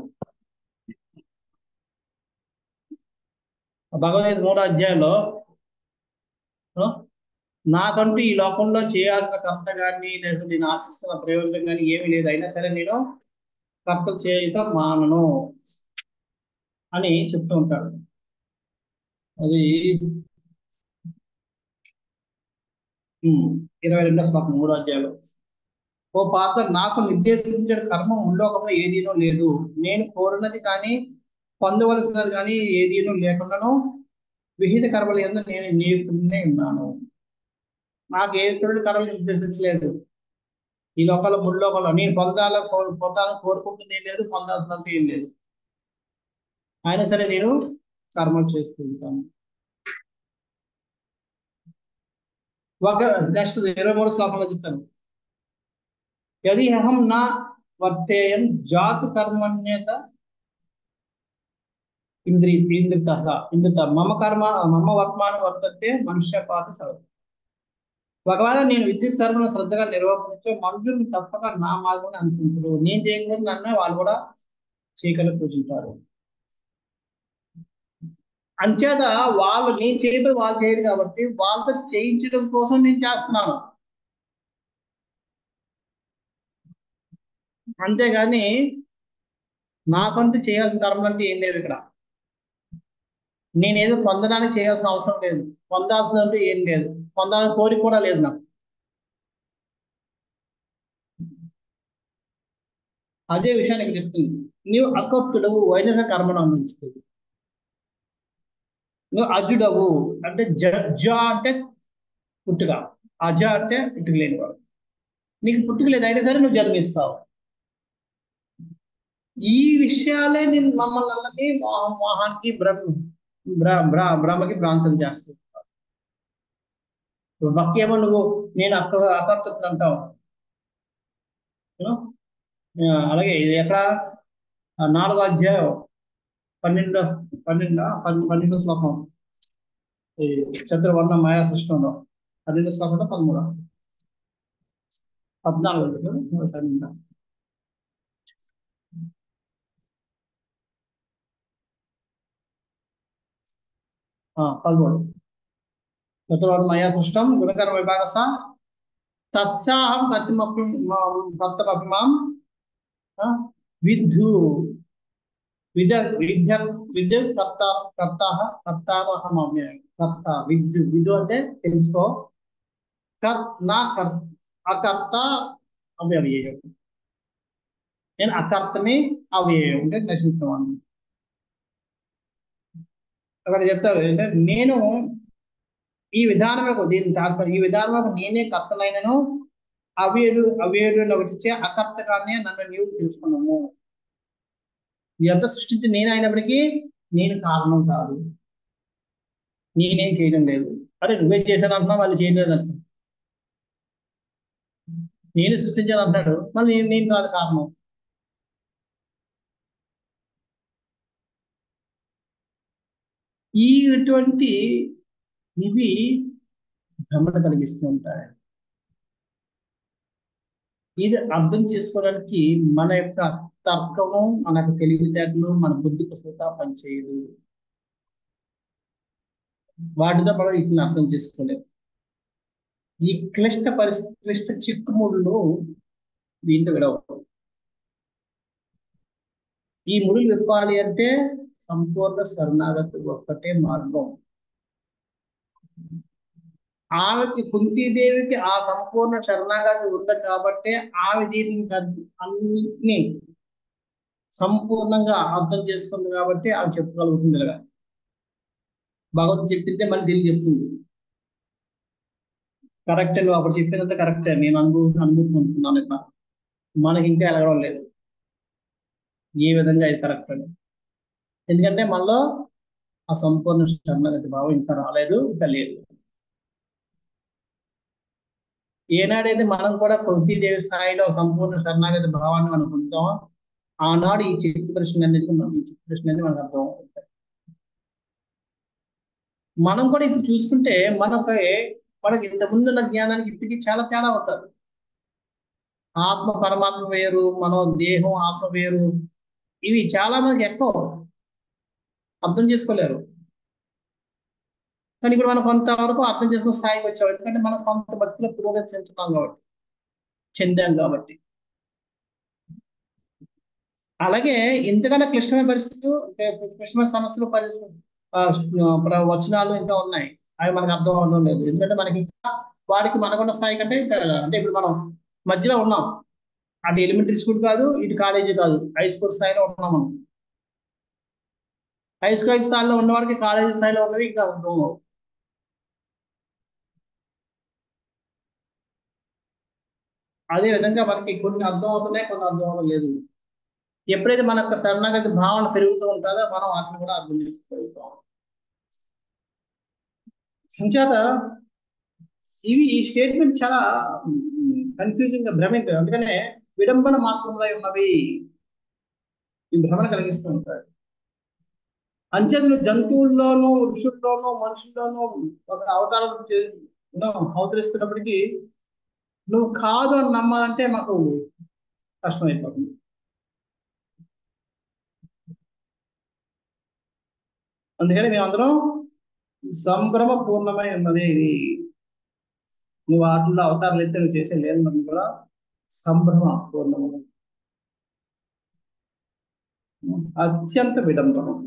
భగవద్గీత 3వ అధ్యాయంలో నాకంటూ ఈ లోకంలో చేయాల్సిన కర్త కానీ లేదా నేను ఆశిస్తున్న ప్రయోజనం కానీ ఏమీ లేదు, అయినా సరే నేను కర్తలు చేయటం మానను. అని చెప్తూ ఉంటాడు. అది 22వ శ్లోకం 3వ అధ్యాయంలో. ఓ పాత్ర, నాకు నిర్దేశించిన కర్మ ముల్లోకంలో ఏదీనూ లేదు. నేను కోరినది కానీ పొందవలసినది కానీ ఏదీనూ లేకుండాను విహిత కర్మల యందు నేను నియుక్తుడనే ఉన్నాను. నాకు ఏ కర్మలు నిర్దేశించలేదు. ఈ లోకంలో ముల్లోకంలో నేను పొందాలని కోరుకుంటుంది ఏం లేదు, పొందాల్సినంత ఏం లేదు. అయినా సరే నేను కర్మలు చేస్తూ ఉంటాను. నెక్స్ట్ 23వ శ్లోకంలో చెప్తాను. యది అహం నా వర్తేయం జాతు కర్మణ్యత ఇంద్రిత మమ కర్మ మమ వర్తమానం వర్తతే మనుష్య పాత సర్వ. ఒకవేళ నేను విద్యుత్ కర్మను శ్రద్ధగా నిర్వర్తించే మనుషులు తప్పక నా మార్గం అనుకుంటారు. నేను చేయకపోతే నన్ను వాళ్ళు కూడా చీకటి పూజింటారు. అంచేత వాళ్ళు నేను చేయకపోతే వాళ్ళు చేయరు కాబట్టి వాళ్ళతో చేయించడం కోసం నేను చేస్తున్నాను. అంతేగాని నాకంటూ చేయాల్సిన కర్మలు అంటే ఏం లేవు ఇక్కడ. నేనేదో పొందడానికి చేయాల్సిన అవసరం లేదు, పొందాల్సినంటూ ఏం లేదు, పొందాలని కోరిక కూడా లేదు నాకు. అదే విషయాన్ని ఇక్కడ చెప్తుంది. నీవు అకర్తుడవు వైనస కర్మను అందించుతుంది. నువ్వు అజుడవు అంటే జ అంటే పుట్టుక, అజ అంటే పుట్టుక లేనివాడు. నీకు పుట్టుక లేదు, అయినా సరే నువ్వు జన్మిస్తావు. ఈ విషయాలే నేను మమ్మల్ని అందరినీ మోహానికి బ్రహ్మకి భ్రాంతులు చేస్తుంది. వాక్యేమో నువ్వు నేను అకర్తుడు అంటావు. అలాగే ఇది ఎక్కడ 4వ అధ్యాయం 12వ శ్లోకం ఈ చతుర్వర్ణ మాయా సృష్టంలో 12వ శ్లోకంలో 13 14 13 చతుర్వర్ణ మాయా సృష్టం గుణకర్మ విభాగస తస్యాహం కర్తమపి మాం విద్ధు విద్య కర్త విద్దు అంటే తెలుసుకో. అకర్త అవ్యయం. నేను అకర్తని అవ్యయం అంటే నశించడం. అక్కడ చెప్తారు అంటే నేను ఈ విధానములకు దీని తాత్పర్యం, ఈ విధానములకు నేనే కర్తనైనను అవ్యయుడు వచ్చే అకర్తగానే నన్ను నీవు తెలుసుకున్నాము. ఇదంతా సృష్టించి నేను అయినప్పటికీ నేను కారణం కాదు, నేనేం చేయడం లేదు. అరే నువ్వే చేశాను అంటున్నా, వాళ్ళు చేయలేదు అంటున్నా. నేను సృష్టించాను అంటున్నాడు, మళ్ళీ నేను కాదు కారణం. ఇటువంటి ఇవి భ్రమణ కలిగిస్తూ ఉంటాయి. ఇది అర్థం చేసుకోవడానికి మన యొక్క తర్కము, మన యొక్క తెలివితేటలు, మన బుద్ధి కుశలత పనిచేయదు. వాటితో కూడా వీటిని అర్థం చేసుకోలేదు. ఈ క్లిష్ట చిక్కుముళ్ళు వీటితో విడవు. ఈ ముడులు విప్పాలి అంటే సంపూర్ణ శరణాగతి ఒక్కటే మార్గం. ఆమెకి కుంతీదేవికి ఆ సంపూర్ణ శరణాగతి ఉంది కాబట్టి ఆమె దీన్ని అన్నింటినీ సంపూర్ణంగా అర్థం చేసుకుంది కాబట్టి ఆమె చెప్పుకోగలుగుతుంది. ఇలా భగవద్గీత చెప్పిందే మళ్ళీ తిరిగి చెప్తుంది. కరెక్టే, నువ్వు అప్పుడు చెప్పినంత కరెక్టే, నేను అనుభూతి పొందుతున్నాను. ఇట్లా మనకి ఇంకా ఎలగడం లేదు ఏ విధంగా ఇది కరెక్ట్ అని. ఎందుకంటే మనలో ఆ సంపూర్ణ శరణాగతి భావం ఇంకా రాలేదు, ఇంకా లేదు. ఏనాడైతే మనం కూడా కుంతీదేవి స్థాయిలో సంపూర్ణ శరణాగతి భావాన్ని మనం పొందుతామో ఆనాడు ఈ చిత్త ప్రశ్న అనేది మనకు అర్థం అవుతుంది. మనం కూడా ఇప్పుడు చూసుకుంటే మనకి ఇంతకుముందు ఉన్న జ్ఞానానికి ఇప్పటికీ చాలా తేడా ఉంటుంది. ఆత్మ పరమాత్మ వేరు, మన దేహం ఆత్మ వేరు. ఇవి చాలా మందికి ఎక్కువ అర్థం చేసుకోలేరు. కానీ ఇప్పుడు మనం కొంతవరకు అర్థం చేసుకున్న స్థాయికి వచ్చాం. ఎందుకంటే మనం కొంత భక్తిలో పురోగతి చెందాం కాబట్టి. అలాగే ఇంతకన్నా క్లిష్టమైన పరిస్థితులు అంటే క్లిష్టమైన సమస్యలు వచనాలు ఇంకా ఉన్నాయి. అవి మనకు అర్థం అవడం లేదు. ఎందుకంటే మనకి ఇంకా వాడికి మనకున్న స్థాయి కంటే ఇంకా అంటే ఇప్పుడు మనం మధ్యలో ఉన్నాం. అటు ఎలిమెంటరీ స్కూల్ కాదు, ఇటు కాలేజీ కాదు, హై స్కూల్ స్థాయిలో ఉన్నాం మనం. హై స్కూల్ స్థాయిలో ఉన్నవాడికి కాలేజీ స్థాయిలో ఉన్నవి ఇంకా అర్థం అవ్వవు. అదే విధంగా మనకి కొన్ని అర్థం అవుతున్నాయి, కొన్ని అర్థం అవడం లేదు. ఎప్పుడైతే మన యొక్క శరణాగతి భావన పెరుగుతూ ఉంటుందో మనం వాటిని కూడా అర్థం చేసుకోగలుగుతాం. అంచేత ఈ స్టేట్మెంట్ చాలా కన్ఫ్యూజింగ్ గా భ్రమించదు. అందుకనే విడంబన మాత్రములై ఉన్నవి ఈ భ్రమణ కలిగిస్తూ ఉంటాయి. అంచేత నువ్వు జంతువుల్లోనూ, వృక్షుల్లోనూ, మనుషుల్లోనూ ఒక అవతారం అవతరిస్తున్నప్పటికీ నువ్వు కాదు అని నమ్మాలంటే మాకు కష్టమైపోతుంది. అందుకని మేమందరం సంభ్రమ పూర్ణమై ఉన్నది ఇది. నువ్వు వాటిల్లో అవతారాలు అయితే నువ్వు చేసే లేదు కూడా సంభ్రమ పూర్ణము, అత్యంత విడంబనం,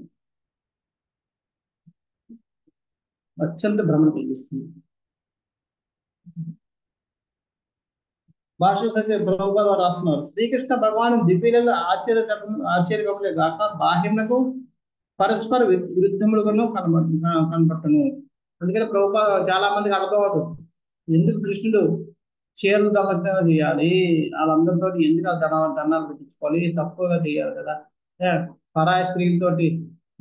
అత్యంత భ్రమణ కలిగిస్తుంది. భాష సత్య ప్రభుపాద వారు రాస్తున్నారు, శ్రీకృష్ణ భగవాను దివ్యలలో ఆశ్చర్యకములే కాక బాహ్యములకు పరస్పర విరుద్ధములుగాను కనపట్టును. అందుకని ప్రభుపాద చాలా మందికి అర్థం అవుతుంది ఎందుకు కృష్ణుడు చీరలు దమగ్నంగా చేయాలి, వాళ్ళందరితో ఎందుకు దండాలు పెట్టించుకోవాలి, తక్కువగా చేయాలి కదా, పరాయ స్త్రీలతోటి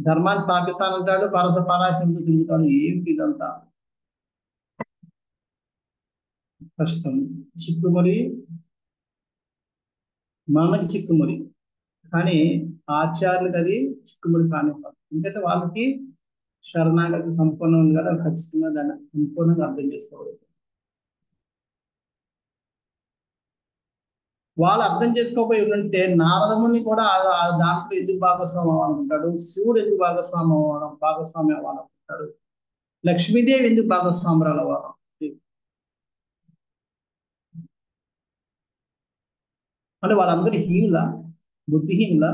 ధర్మాన్ని స్థాపిస్తానంటాడు, పరాయ స్త్రీలతో తిరుగుతాడు. ఏమిటి ఇదంతా కష్టం, చిక్కుముడి, మనకి చిక్కుముడి. కానీ ఆచార్యులకు అది చిక్కుముడి కానివ్వాలి. ఎందుకంటే వాళ్ళకి శరణాగతి సంపూర్ణంగా ఖచ్చితంగా దాన్ని సంపూర్ణంగా అర్థం చేసుకోవాలి. వాళ్ళు అర్థం చేసుకోపోయి ఉంటే నారదముని కూడా దాంట్లో ఎందుకు భాగస్వామి అవ్వాలనుకుంటాడు, శివుడు ఎందుకు భాగస్వామి అవ్వాలనుకుంటాడు, లక్ష్మీదేవి ఎందుకు భాగస్వామురాలు అవ్వాలి. అంటే వాళ్ళందరూ హీనులా, బుద్ధిహీనులా,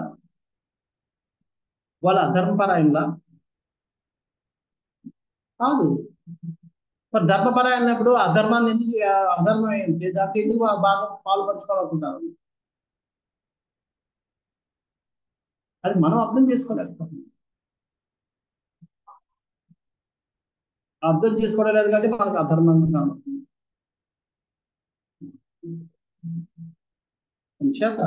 వాళ్ళ అధర్మపరాయణలా కాదు. మరి ధర్మపరాయణప్పుడు అధర్మాన్ని ఎందుకు, అధర్మం ఏంటి దాంట్లో ఎందుకు బాగా పాలు పంచుకోవాలనుకుంటారు. అది మనం అర్థం చేసుకోలేకపోతున్నాం. అర్థం చేసుకోవడం లేదు కాబట్టి మనకు అధర్మంగా కనబడుతుంది. చేత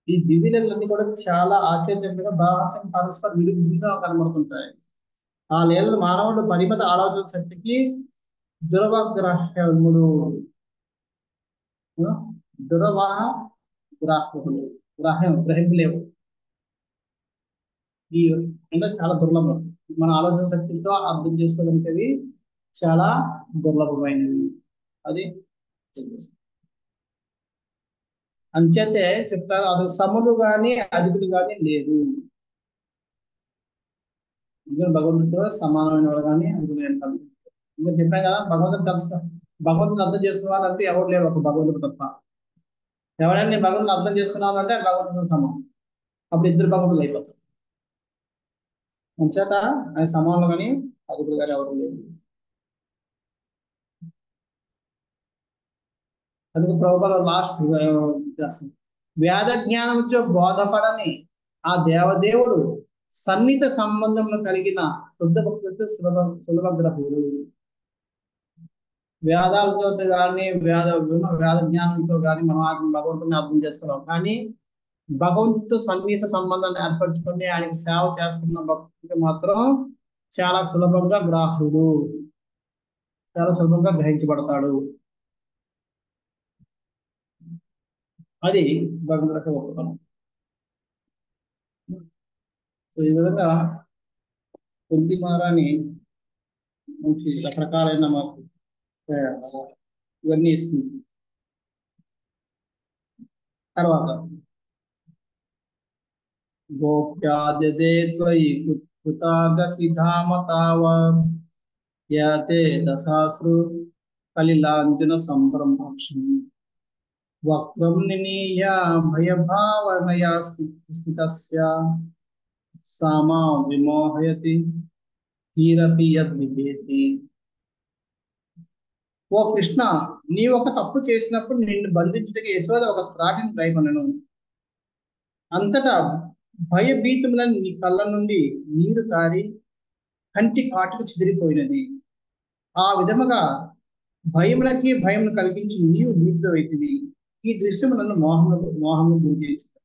ఈ దివ్యలన్నీ కూడా చాలా ఆశ్చర్యంగా భాషం పరస్పర విరుద్ధంగా కనబడుతుంటాయి. ఆ లేళ్ళు మానవుడు పరిమిత ఆలోచన శక్తికి దురవగ్రహములు, గ్రాహకులు గ్రహింపులేవు. ఈ అంటే చాలా దుర్లభం. మన ఆలోచన శక్తితో అర్థం చేసుకోగలిగేవి చాలా దుర్లభమైనవి. అది అంచేతే చెప్తారు, అసలు సములు గాని అధికులు గాని లేరు. భగవంతుడితో సమానమైన వాడు కానీ అధికులు అంటారు. ఇంకా చెప్పాం కదా, భగవంతుని అర్థం చేసుకున్నాను అంటే ఎవరు లేరు, ఒక భగవంతుడు తప్ప. ఎవరైనా నేను భగవంతుని అర్థం చేసుకున్నాను అంటే భగవంతుడితో సమానం. అప్పుడు ఇద్దరు భగవంతులు అయిపోతారు. అంచేత ఆయన సమానులు కానీ అధికులు కానీ ఎవరు లేరు. అందుకు ప్రభుపాద లాస్ట్ వేద జ్ఞానంతో బోధపడని ఆ దేవదేవుడు సన్నిహిత సంబంధంలో కలిగిన శుద్ధ భక్తులతో సులభగ్రహుడు. వేదాలతో కానీ వేద జ్ఞానంతో కానీ మనం భగవంతుని అర్థం చేసుకోలేం. కానీ భగవంతుడితో సన్నిహిత సంబంధాన్ని ఏర్పరచుకొని ఆయనకి సేవ చేస్తున్న భక్తుడికి మాత్రం చాలా సులభంగా గ్రాహుడు, చాలా సులభంగా గ్రహించబడతాడు. అది భగవంతుడికి ఒప్పుకోవడం. సో ఈ విధంగా కుంతి మారాన్ని మంచి రకరకాలైన మాకు ఇవన్నీ ఇస్తుంది. తర్వాత గోప్యాదే త్వయి కృతాగసిధామతావ యాతే దశాశ్రు కలిలాంజన సంభ్రమాక్షి. వక్రం నినీయ భయభావనయా స్థితస్య సామా విమోహయతి హీరపి యద్విభేతి. ఓ కృష్ణ, నీ ఒక తప్పు చేసినప్పుడు నిన్ను బంధించుటకు యశోద ఒక త్రాటిని కైకొనెను. అంతటా భయభీతములను నీ కళ్ళ నుండి నీరు కారి కంటి కాటుకు చెదిరిపోయినది. ఆ విధముగా భయములకి భయమును కలిగించి నీవు భీతివైతివి. ఈ దృశ్యము నన్ను మోహము గురి చేస్తుంది.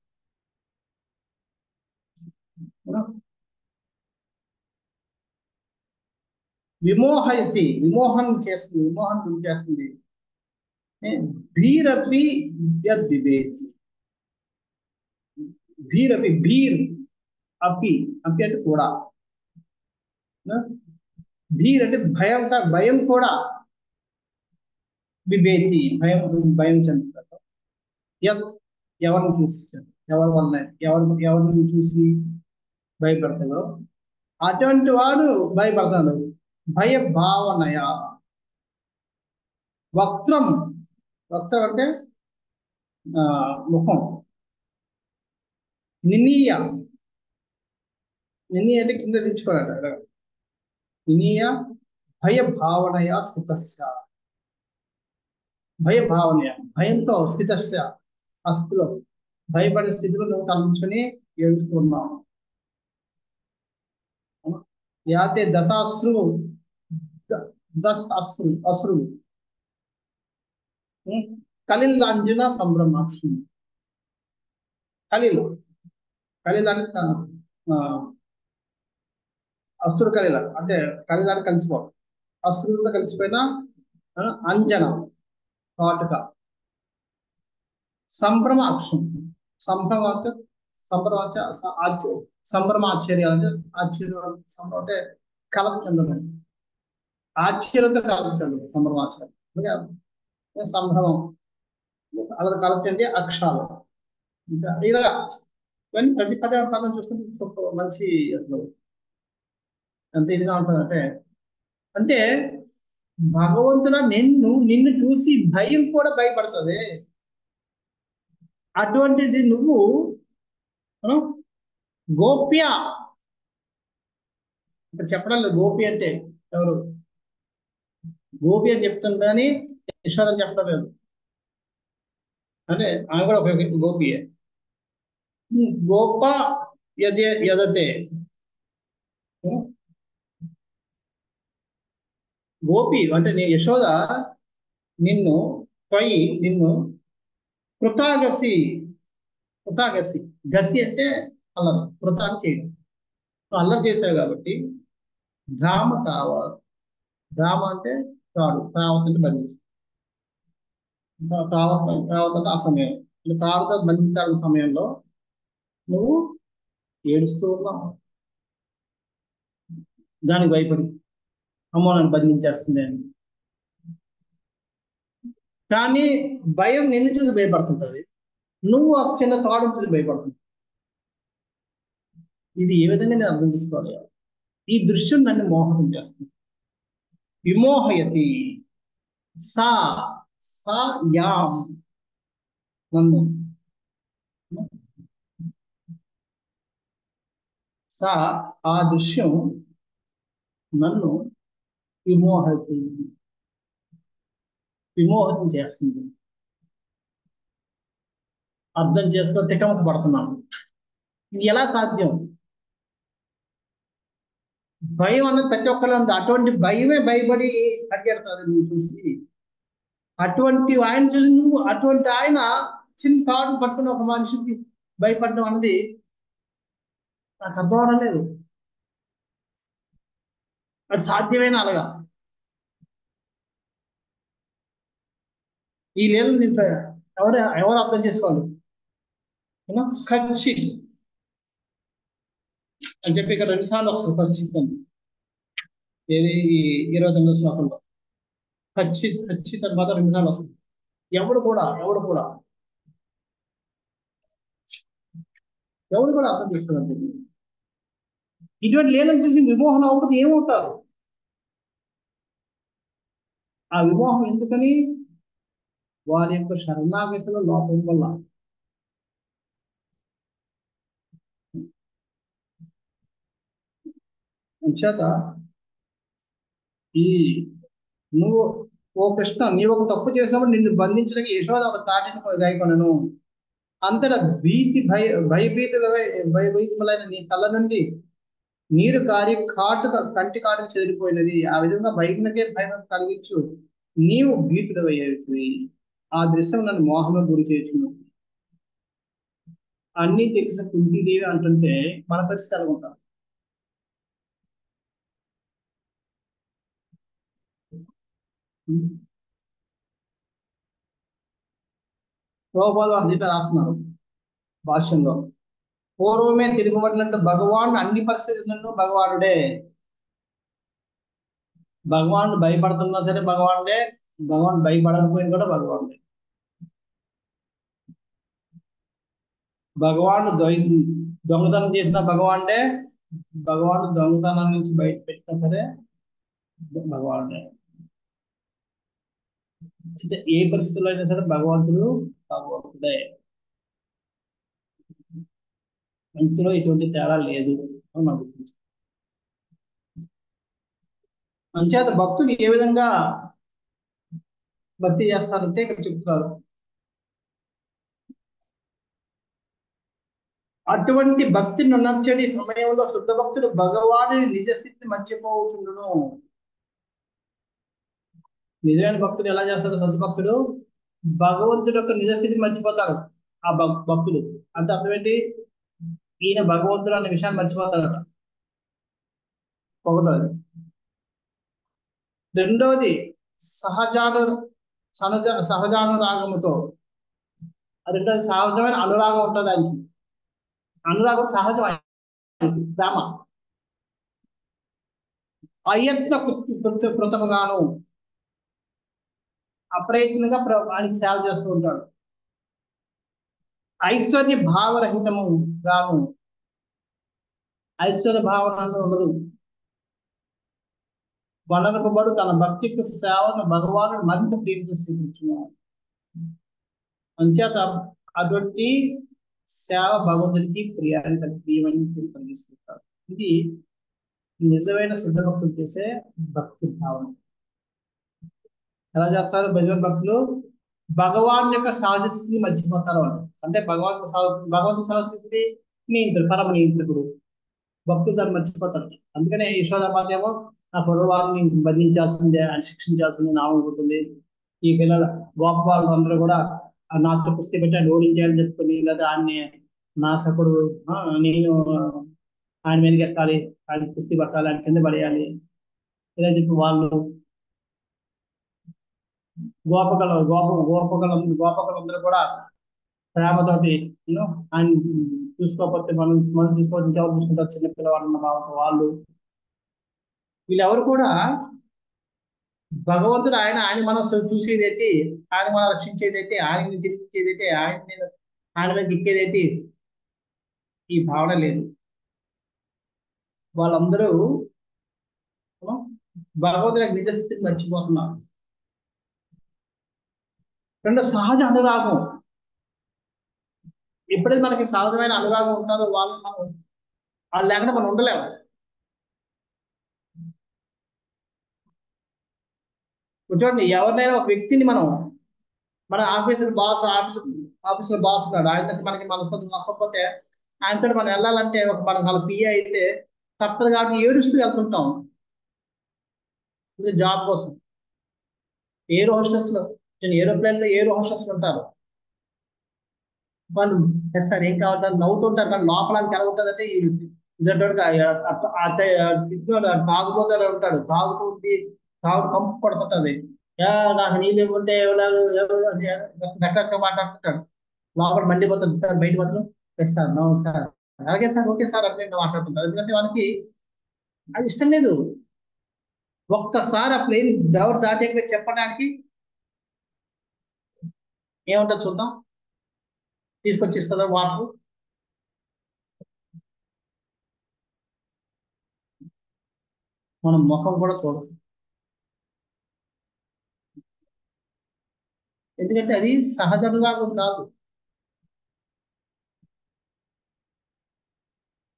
విమోహయతి, విమోహం గురి చేస్తుంది. భీరపి యద్విభేతి. భీరపి, భీర్ అపి, అపి అంటే కూడా. భీర్ అంటే భయం కూడా. విభేతి, భయం చెందుతారు. ఎవరిని చూసి, ఎవరిని చూసి భయపడతాడో అటువంటి వాడు భయపడతాడు. భయ భావనయ. వక్రం అంటే ముఖం. నినీయ అంటే కింద దించుకోవాలట. నినీయ భయ భావనయ స్థితస్య. భయ భావనయ, భయంతో స్థితస్య, ఆ స్థితిలో భయపడే స్థితిలో నువ్వు తలంచుకొని ఏడుస్తున్నావు. యాతే అశ్రువు కలిల్ అంజన సంభ్రమాక్షి. కలిల్ అంటే అశ్రు కలిల అంటే కలిలాన్ని కలిసిపోవడం. అశ్రులతో కలిసిపోయిన అంజన కాటుక. సంభ్రమాక్షం, సంభ్రమాశ్చర్యాలు అంటే ఆశ్చర్యం. సంభ్రమం అంటే కలత చెందడం, ఆశ్చర్యంతో కలత చెందడం సంభ్రమాశ్చర్యం. సంభ్రమం అలా కలత చెంది అక్షరాలు. ఇంకా ఇలా ఇవన్నీ ప్రతి పదం చూసుకుంటే మంచి అసలు ఎంత ఇదిగా ఉంటుంది అంటే భగవంతుడు నిన్ను చూసి భయం కూడా భయపడుతుంది. అటువంటిది నువ్వు గోప్య, ఇక్కడ చెప్పడం లేదు. గోపి అంటే ఎవరు? గోపి అని చెప్తుంది కానీ యశోద చెప్పడం లేదు. అంటే ఆమె కూడా ఒక గోపియే. గోప యదతే. గోపి అంటే నీ యశోద నిన్ను కృతాగసి గసి అంటే అల్లరి, కృతాన్ని చేయడం. అల్లరి చేశావు కాబట్టి ధామ అంటే తాడు, తావత్ అంటే బంధించు. తావత్ అంటే ఆ సమయం, తాడుతో బంధించాల్సిన సమయంలో నువ్వు ఏడుస్తూ ఉన్నావు. దానికి భయపడి అమ్మో నన్ను బంధించేస్తుంది అని. కానీ భయం నిన్ను చూసి భయపడుతుంటది, నువ్వు ఆ చిన్న తాడును చూసి భయపడుతుంది. ఇది ఏ విధంగా నేను అర్థం చేసుకోవాలి? ఈ దృశ్యం నన్ను మోహనం చేస్తుంది. విమోహయతి సా యాం, నన్ను ఆ దృశ్యం నన్ను విమోహితం చేస్తుంది. అర్థం చేసుకొని తికమక పడుతున్నాను. ఇది ఎలా సాధ్యం? భయం అన్నది ప్రతి ఒక్కరిలో ఉంది. అటువంటి భయమే భయపడి పరిగెడుతుంది నువ్వు చూసి. అటువంటి ఆయన చూసి నువ్వు, అటువంటి ఆయన చిన్న తాడు పట్టుకుని ఒక మనిషికి భయపడడం అన్నది నాకు అర్థం అవడం లేదు. అది సాధ్యమైన అలాగా ఈ లేదు. ఎవరు అర్థం చేసుకోవాలి? ఖచ్చిత్ అని చెప్పి ఇక్కడ 2 సార్లు వస్తుంది ఖచ్చిత్ అని. 29వ శ్లోకంలో ఖచ్చిత్ తర్వాత 2 సార్లు వస్తుంది. ఎవడు కూడా అర్థం చేసుకోవాలి. ఇటువంటి లేదని చూసి విమోహం అవ్వకపోతే ఏమవుతారు? ఆ విమోహం ఎందుకని? వారి యొక్క శరణాగతిలో లోపం వల్ల. అంచేత ఈ నువ్వు ఓ కృష్ణ నీవు ఒక తప్పు చేసినప్పుడు నిన్ను బంధించడానికి యశోద ఒక తాటిని గాయకొనను. అంతటా భయభీతులైన నీ కళ్ళ నుండి నీరు కారి కంటి కాటుకు చెదిరిపోయినది. ఆ విధంగా భయమునకే భయం కలిగించు నీవు భీతుడవయ్యేవి. ఆ దృశ్యం నన్ను మోహంలో గురి చేర్చును. అన్నీ తెలిసిన కుంతీదేవి అంటుంటే మన పరిస్థితి ఎలా ఉంటాం? ప్రభుపాద వారు దీంట్లో రాస్తున్నారు భాష్యంలో. పూర్వమే తెలుపబడినట్టు భగవాన్ అన్ని పరిస్థితులను భగవానుడే. భగవాన్ భయపడుతున్నా సరే భగవానుడే, భగవాన్ భయపడకపోయినా కూడా భగవానుడే. భగవాన్ దొంగతనం చేసిన భగవానుడే, భగవాన్ దొంగతనం నుంచి బయట పెట్టినా సరే భగవానుడే. ఏ పరిస్థితుల్లో అయినా సరే భగవంతుడే. ఇందులో ఎటువంటి తేడా లేదు అని నాకు గుర్తించు. అంచేత భక్తులు ఏ విధంగా భక్తి చేస్తారంటే ఇక్కడ చెప్తున్నారు. అటువంటి భక్తిని నచ్చడి సమయంలో శుద్ధ భక్తుడు భగవాని నిజ స్థితిని మర్చిపోవచ్చుండును. నిజమైన భక్తుడు ఎలా చేస్తాడు? శుద్ధ భక్తుడు భగవంతుడి యొక్క నిజ స్థితిని మర్చిపోతాడు. ఆ భక్తుడు అంటే అర్థం ఏంటి? ఈయన భగవంతుడు అనే విషయాన్ని మర్చిపోతాడట. ఒకటోది. రెండోది సహజానురాగముతో. రెండోది సహజమైన అనురాగం ఉంటుంది ఆయనకి. అనురాగం సహజం, ప్రేమ. అయత్న కృతముగాను అప్రయత్నంగా ఆయనకి సేవ చేస్తూ ఉంటాడు. ఐశ్వర్య భావరహితము గాను, ఐశ్వర్య భావన ఉండదు. వనరపబడు తన భక్తికి సేవను భగవాను మరింత ప్రేమతో స్వీకరించున్నాడు. అంచేత అటువంటి సేవ భగవంతుడికి ప్రియమని కలిగిస్తుంటారు. ఇది నిజమైన శుద్ధ భక్తులు చేసే భక్తి భావన. ఎలా చేస్తారు భజన భక్తులు? భగవాన్ యొక్క సహజ స్థితిని మర్చిపోతారు వాళ్ళు. అంటే భగవంతుడి సహజ స్థితి నియంత్రుడు, పరమ నియంత్రుడు. భక్తులు దాన్ని మర్చిపోతారు. అందుకనే యశోదామాత ఏమో నా పొడవు వారిని బంధించాల్సిందే, అని శిక్షించాల్సిందే నామం ఉంటుంది. ఈ పిల్లల గోపాలు అందరూ కూడా నాతో కుస్తీ పెట్టి ఆయన ఓడించాలని చెప్పుకొని, లేదా ఆయన్ని నాశకుడు, నేను ఆయన మీదకి ఎక్కాలి, ఆయన కుస్తీ పట్టాలి, ఆయన కింద పడేయాలి ఇలా చెప్పి వాళ్ళు గోపకులందరూ కూడా ప్రేమతోటి ఆయన చూసుకోకపోతే మనం చూసుకోవచ్చు, ఇంకెవరు చూసుకుంటారు? చిన్న పిల్లవాళ్ళు వాళ్ళు వీళ్ళెవరు కూడా భగవంతుడు ఆయన మనం చూసేది ఏంటి, ఆయన మనం రక్షించేది ఏంటి, ఆయన్ని తిరిగించేది ఏంటి, ఆయన మీద దిక్కేది ఏంటి, ఈ భావన లేదు. వాళ్ళందరూ భగవంతుడి నిజ స్థితిని మర్చిపోతున్నారు. రెండో సహజ అనురాగం. ఎప్పుడైతే మనకి సహజమైన అనురాగం ఉంటుందో వాళ్ళు లేకుండా మనం ఉండలేము. చూడండి, ఎవరినైనా ఒక వ్యక్తిని మన ఆఫీసులో బాస్ ఉన్నాడు, ఆయన మనకి మనస్తత్వం నచ్చకపోతే ఆయనతో మనం వెళ్ళాలంటే మనం వాళ్ళ పిఏ అయితే తప్పదు కాబట్టి ఏడుస్తూ వెళ్తుంటాం జాబ్ కోసం. ఏరోప్లేన్ లో ఏరో హోస్టెస్ ఉంటారు. వాళ్ళు సార్ ఏం కావాలి సార్ నవ్వుతుంటారు, కానీ లోపల ఎలా ఉంటుందంటే తాగుబోతాడు ఉంటాడు, తాగుడు కంపు పడుతుంటది. నాకు నీళ్ళు ఇవ్వంటే రకరకాలుగా మాట్లాడుతుంటాడు. లోపల మండిపోతుంది సార్, బయట మాత్రం ఎస్ సార్, నో సార్, అలాగే సార్, ఓకే సార్ అంటే మాట్లాడుతుంటారు. ఎందుకంటే వాళ్ళకి అది ఇష్టం లేదు. ఒక్కసారి ఆ ప్లేన్ డోర్ దాటి చెప్పడానికి ఏముంటుంది చూద్దాం, తీసుకొచ్చి ఇస్తుందా వాటర్? మనం ముఖం కూడా చూడదు. ఎందుకంటే అది సహజ అనురాగం కాదు.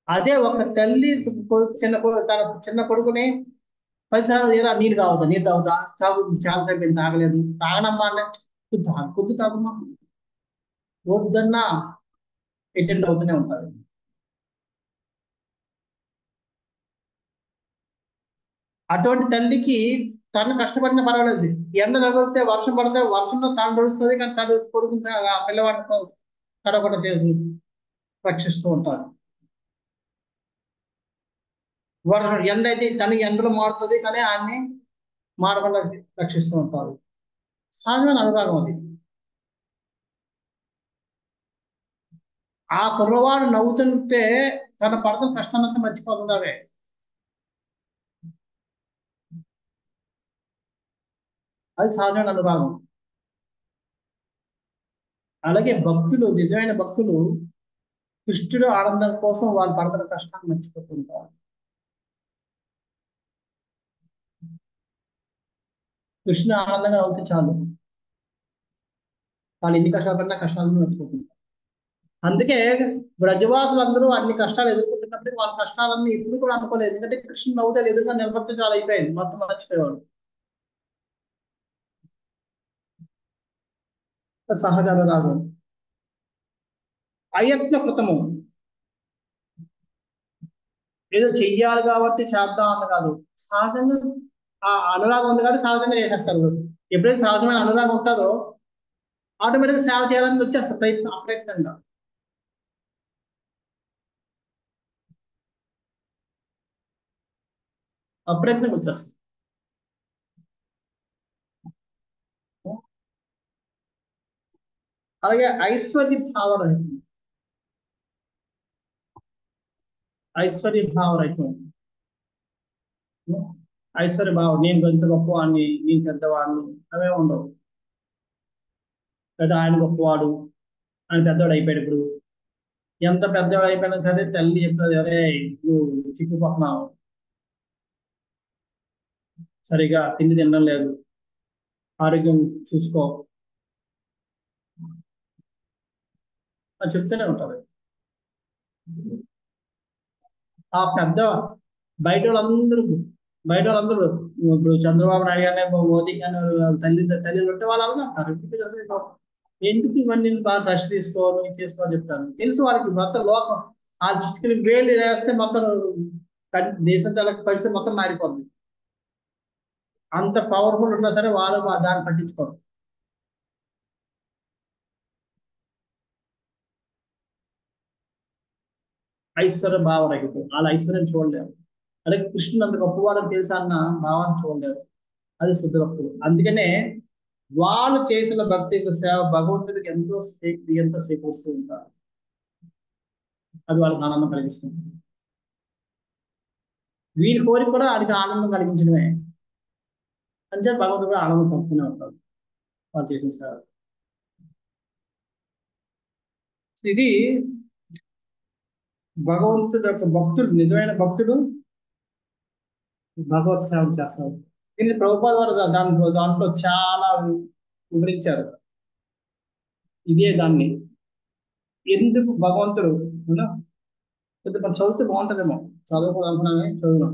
అదే ఒక తల్లి తన చిన్న కొడుకుని 10 సార్లు ఏరా నీళ్ళు కావద్దా, నీళ్ళు తాగుతా, తాగు, చాలాసేపు ఏం తాగలేదు, తాగనమ్మా అంటే కొద్ది తాగమ్మా, వద్దన్నా అటెండ్ అవుతూనే ఉంటుంది. అటువంటి తల్లికి తను కష్టపడిన పర్వాలేదు, ఎండ తగిలితే వర్షం పడితే వర్షంలో తాను తడుస్తుంది, కానీ తను కొడుకుని ఆ పిల్లవాడిని తడకుండా చేసి రక్షిస్తూ ఉంటారు. వర్షం ఎండ అయితే తనకి ఎండలో మారుతుంది, కానీ ఆయన్ని మారకుండా రక్షిస్తూ ఉంటారు. సహజమైన అనురాగం అది. ఆ కుర్రవాడు నవ్వుతుంటే తన పడుతున్న కష్టాన్నంతా మర్చిపోతుంది అవే. అది సహజమైన అనురాగం. అలాగే భక్తులు, నిజమైన భక్తులు కృష్ణుడు ఆనందం కోసం వాళ్ళు పడుతున్న కష్టాన్ని మర్చిపోతుంటారు. కృష్ణుడు ఆనందంగా నవ్వుతే చాలు, వాళ్ళు ఎన్ని కష్టాలు పడినా కష్టాలను మర్చిపోతుంటారు. అందుకే బ్రజవాసులందరూ అన్ని కష్టాలు ఎదుర్కొంటున్నప్పుడు వాళ్ళ కష్టాలన్నీ ఇప్పుడు కూడా అనుకోలేదు, ఎందుకంటే కృష్ణుడు నవ్వుతే ఎదురుగా నిలబడితే చాలా అయిపోయింది, మొత్తం మర్చిపోయేవాడు. సహజ అనురాగం. అయత్న కృతము, ఏదో చెయ్యాలి కాబట్టి చేద్దాం అన్న కాదు, సహజంగా ఆ అనురాగం ఉంది కాబట్టి సహజంగా చేసేస్తారు. ఎప్పుడైతే సహజమైన అనురాగం ఉంటుందో ఆటోమేటిక్గా సేవ చేయాలని వచ్చేస్తారు, అప్రయత్నంగా. అప్రయత్నంగా వచ్చేస్తారు. అలాగే ఐశ్వర్య భావరహితం. ఐశ్వర్య భావరహితం, ఐశ్వర్య భావం, నేను ఎంత గొప్పవాడిని, నేను పెద్దవాడిని, అవే ఉండవు. లేదా ఆయన గొప్పవాడు, ఆయన పెద్దవాడు అయిపోయాడు. ఇప్పుడు ఎంత పెద్దవాడు అయిపోయినా సరే తల్లి చెప్తుంది, అరే నువ్వు చిక్కుపోతున్నావు, సరిగా తిండి తినడం లేదు, ఆరోగ్యం చూసుకో అని చెప్తూనే ఉంటారు. ఆ పెద్ద బయట వాళ్ళందరూ ఇప్పుడు చంద్రబాబు నాయుడు కానీ మోదీ కానీ తల్లి ఉంటే వాళ్ళు అలాగే అంటారు, ఎందుకు ఇవన్నీ బాగా ట్రస్ట్ తీసుకోవాలి చేసుకోవాలని చెప్తాను. తెలుసు వాళ్ళకి మొత్తం లోకం ఆ చిట్టుకుని వేలు వేస్తే మొత్తం దేశం పరిస్థితి మొత్తం మారిపోతుంది. అంత పవర్ఫుల్ ఉన్నా సరే వాళ్ళు దాన్ని పట్టించుకోరు. ఐశ్వర్య భావరహితం, వాళ్ళ ఐశ్వర్యం చూడలేరు. అలాగే కృష్ణుడు అంత గొప్పవాళ్ళని తెలుసా అన్న భావాన్ని చూడలేరు. అది శుద్ధ భక్తులు. అందుకనే వాళ్ళు చేసిన భక్తి యొక్క సేవ భగవంతుడికి ఎంతో సేకరిస్తూ ఉంటారు. అది వాళ్ళకి ఆనందం కలిగిస్తుంది. వీరి కోరిక కూడా వాడికి ఆనందం కలిగించడమే. అంటే భగవంతుడు కూడా ఆనందం పొందుతూనే ఉంటారు వాళ్ళు చేసిన సేవ. ఇది భగవంతుడు యొక్క భక్తుడు, నిజమైన భక్తుడు భగవత్ సేవ చేస్తారు. దీన్ని ప్రభుపాద వారు దాంట్లో చాలా వివరించారు. ఇదే దాన్ని ఎందుకు భగవంతుడు కొంచెం మనం చదివితే బాగుంటుందేమో, చదవకూడదు చదువుదాం.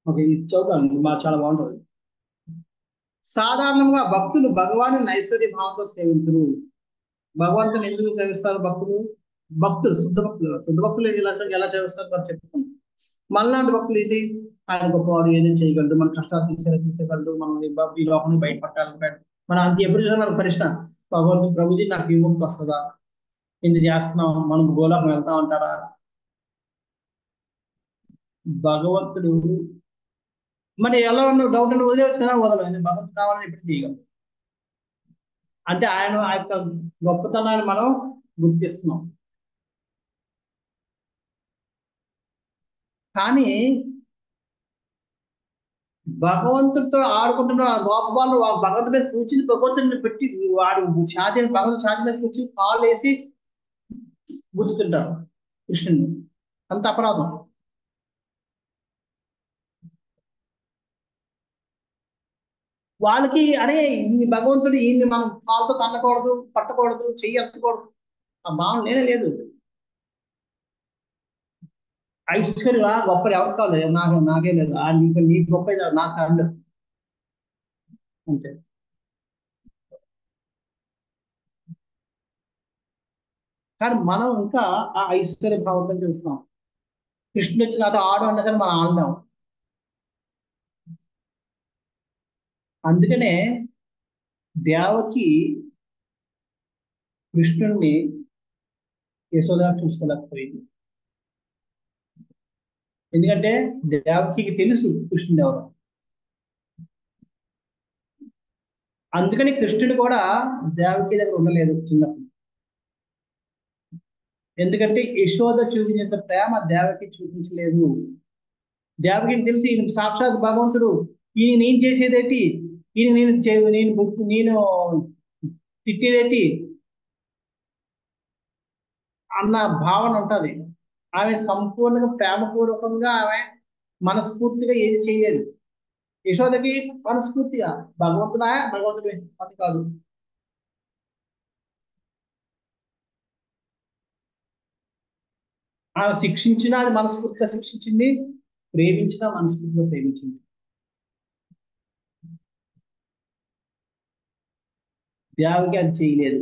ఓకే, ఇది చదువుతాం, చాలా బాగుంటుంది. సాధారణంగా భక్తులు భగవాన్ని ఐశ్వర్య భావంతో సేవించరు. భగవంతుని ఎందుకు సేవిస్తారు భక్తులు శుద్ధ భక్తులు ఎలా సేవిస్తారు మరి చెప్పుకుంటాం. మనలాంటి భక్తులు ఇది ఆయన గొప్పవాడు, ఏదైనా చేయగలడు, మన కష్టాలు తీసేయగలడు, మనం ఈ లోపల బయటపడాలి. మనం అంత ఎప్పుడు చూసినా మనకు ప్రశ్న, భగవంతుడు ప్రభుజీ నాకు విముక్తి వస్తుందా, ఇంత చేస్తున్నాం, మనం గోలోకం వెళ్తా ఉంటారా? భగవంతుడు మరి ఎలా ఉన్న డౌట్ అని వదిలేవచ్చు కదా, వదలదు. భగవంతుడు కావాలని ఎప్పుడు చేయగలరు. అంటే ఆయన ఆ యొక్క గొప్పతనాన్ని మనం గుర్తిస్తున్నాం. కానీ భగవంతుడితో ఆడుకుంటున్న గోపాలు భగవంతుడి మీద కూర్చుని భగవంతుడిని పెట్టి వాడు భగవంతుడి ఛాతి మీద కూర్చుని కాళ్ళు వేసి గుర్తుంటారు కృష్ణుని. అంత అపరాధం. వాళ్ళకి అరే ఈ భగవంతుడు ఈయన్ని మనం కాళ్ళతో తన్నకూడదు, పట్టకూడదు, చెయ్యి ఎత్తకూడదు, ఆ భావన లేనే లేదు. ఐశ్వర్యులా గొప్పది ఎవరు కాదు, నాకే లేదు, నీకు గొప్ప నాకు కాదు అంతే. కానీ మనం ఇంకా ఆ ఐశ్వర్య భావంతో చూస్తున్నాం. కృష్ణుడు వచ్చిన అది ఆడు అన్నా సరే మనం ఆడలేం. అందుకనే దేవకి కృష్ణుడిని యశోద చూసుకోలేకపోయింది. ఎందుకంటే దేవకి తెలుసు కృష్ణుడు ఎవరు. అందుకని కృష్ణుడు కూడా దేవకి దగ్గర ఉండలేదు చిన్నప్పుడు. ఎందుకంటే యశోద చూపించేంత ప్రేమ దేవకి చూపించలేదు. దేవకి తెలుసు ఈయన సాక్షాత్ భగవంతుడు, ఈయన నేను చేసేదేంటి, ఈయన నేను తిట్టేదేంటి అన్న భావన ఉంటది. ఆమె సంపూర్ణంగా ప్రేమపూర్వకంగా ఆమె మనస్ఫూర్తిగా ఏది చేయలేదు. యశోదకి మనస్ఫూర్తిగా భగవంతుడు అది కాదు. ఆమె శిక్షించినా అది మనస్ఫూర్తిగా శిక్షించింది, ప్రేమించినా మనస్ఫూర్తిగా ప్రేమించింది. దేవకి అది చేయలేదు.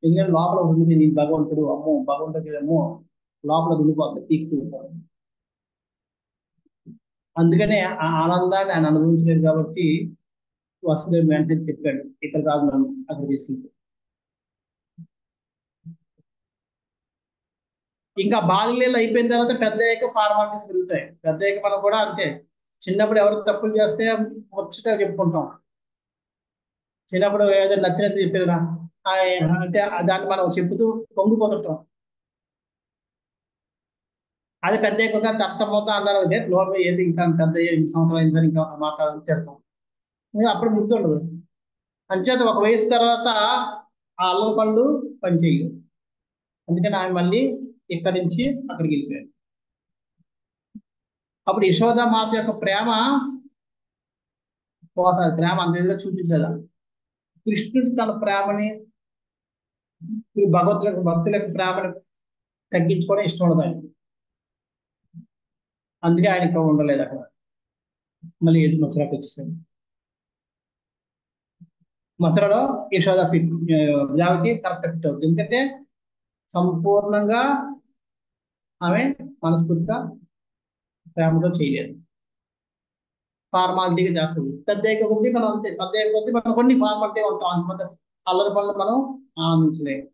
ఎందుకంటే లోపల ఉండిపోయింది భగవంతుడు, అమ్మో భగవంతుడు ఏమో లోపల ఉండిపోతుంది, పీకుతూ ఉంటాడు. అందుకనే ఆ ఆనందాన్ని ఆయన అనుభవించలేదు. కాబట్టి వసుదేవుడు వెంటనే చెప్పాడు, ఇక్కడ కాదు నన్ను అక్కడ తీసుకెళ్తాడు. ఇంకా బాల్యలీల అయిపోయిన తర్వాత పెద్ద అయ్యాక ఫార్మాలిటీస్ పెరుగుతాయి. పెద్ద అయ్యాక మనం కూడా అంతే. చిన్నప్పుడు ఎవరు తప్పులు చేస్తే ముచ్చటగా చెప్పుకుంటాం. చిన్నప్పుడు ఏదో నచ్చినట్టు చెప్పారు అంటే దాన్ని మనం చెప్పుతూ పొంగిపోతుంటాం. అది పెద్ద ఎక్కువగా తత్తమవుతా అన్నారు అంటే లోపల ఏది ఇంకా పెద్ద సంవత్సరం అయిందని ఇంకా మాట్లాడాలని తిడతాం. అప్పుడు ముద్దు ఉండదు. అంచేత ఒక వయసు తర్వాత ఆ అల్లరి పళ్ళు పనిచేయవు. అందుకని ఆమె మళ్ళీ ఇక్కడి నుంచి అక్కడికి వెళ్ళిపోయాడు. అప్పుడు యశోదామాత యొక్క ప్రేమ పోతుంది. ప్రేమ అంత ఎదురుగా చూపించదా. కృష్ణుడు తన ప్రేమని, భక్తుల యొక్క ప్రేమని తగ్గించుకోవడం ఇష్టం ఉండదు ఆయనకి. అందుకే ఆయన ఇక్కడ ఉండలేదు. అక్కడ మళ్ళీ మథురాకి వచ్చేసాడు. మథురలో యశోద దేవకి కరెక్ట్ ఫిట్ అవుతుంది. ఎందుకంటే సంపూర్ణంగా ఆమె మనస్ఫూర్తిగా ప్రేమతో చేయలేదు, ఫార్మాలిటీగా చేస్తుంది. పెద్ద కొద్ది మనం అంతే, పెద్ద కొద్ది మనం కొన్ని ఫార్మాలిటీ ఉంటాం. అంత అల్లరి పనులు మనం ఆనందించలేము.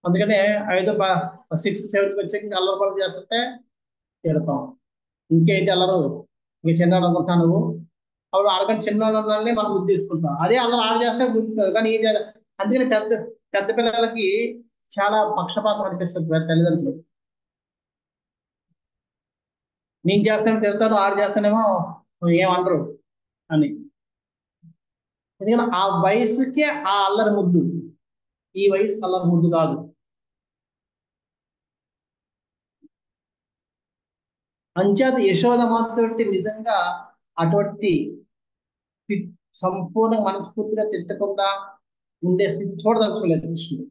అందుకనే 6th 7th వచ్చాక అల్లరి పనులు చేస్తుంటే తిడతాం. ఇంకేంటి అల్లరు, ఇంక చిన్న అనుకుంటాను నువ్వు. అప్పుడు ఆడకంటే చిన్న మనం బుద్ధి తీసుకుంటాం. అదే అల్లరి ఆడ చేస్తే బుద్ధిస్తారు. కానీ ఏం చేయాలి. అందుకని పెద్ద పిల్లలకి చాలా పక్షపాతం అనిపిస్తుంది తల్లిదండ్రులు. నేను చేస్తాను తిడతాను, ఆడు చేస్తానేమో ఏమంటారు అని. ఎందుకంటే ఆ వయసుకే ఆ అల్లరి ముద్దు, ఈ వయసుకి అల్లరి ముద్దు కాదు. అంచేత యశోద మాతోటి నిజంగా అటువంటి సంపూర్ణ మనస్ఫూర్తిగా తిట్టకుండా ఉండే స్థితి చూడదలుచుకోలేదు కృష్ణుడు.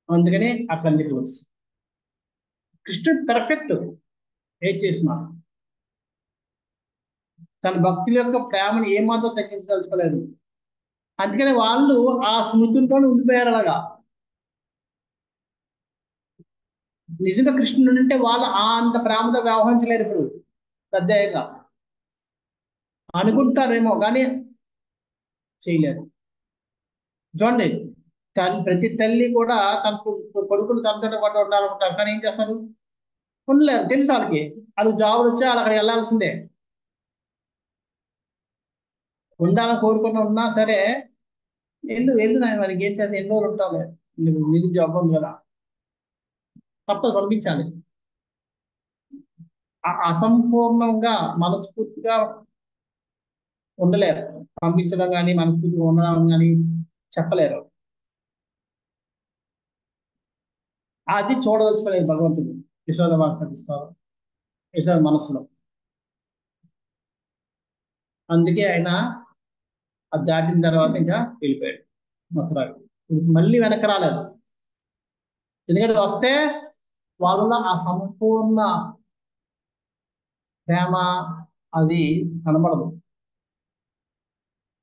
అందుకనే అక్కడి దగ్గర వచ్చి కృష్ణుడు పర్ఫెక్ట్ ఏం చేసినా తన భక్తుల యొక్క ప్రేమను ఏమాత్రం తగ్గించదలుచుకోలేదు. అందుకని వాళ్ళు ఆ స్మృతులతోనే ఉండిపోయారు. అలాగా నిజంగా కృష్ణుడు అంటే వాళ్ళు అంత ప్రేమతో వ్యవహరించలేరు. ఇప్పుడు పెద్దగా అనుకుంటారేమో కానీ చేయలేరు. చూడండి, ప్రతి తల్లి కూడా తన కొడుకులు తనతో పాటు ఉండాలనుకుంటారు. కానీ ఏం చేస్తారు, ఉండలేరు. తెలుసు వాళ్ళకి, వాళ్ళు జాబులు వచ్చి వాళ్ళు అక్కడ వెళ్ళాల్సిందే. ఉండాలని కోరుకుని ఉన్నా సరే వెళ్ళు నాయన, మనకి ఏం చేస్తే ఎన్నో రోజులు ఉంటావులే, నీకు జాబ్ ఉంది కదా, తప్పదు, పంపించాలి. అసంపూర్ణంగా మనస్ఫూర్తిగా ఉండలేరు. పంపించడం కానీ మనస్ఫూర్తిగా ఉండడం కానీ చెప్పలేరు. అది చూడదలుచుకోలేదు భగవంతుడు. యశోద వార్త ఇస్తారు యశోద మనసులో. అందుకే ఆయన అది దాటిన తర్వాత ఇంకా వెళ్ళిపోయాడు మథురాకి. మళ్ళీ వెనక్కి రాలేదు. ఎందుకంటే వస్తే వాళ్ళ ఆ సంపూర్ణ ప్రేమ అది కనబడదు.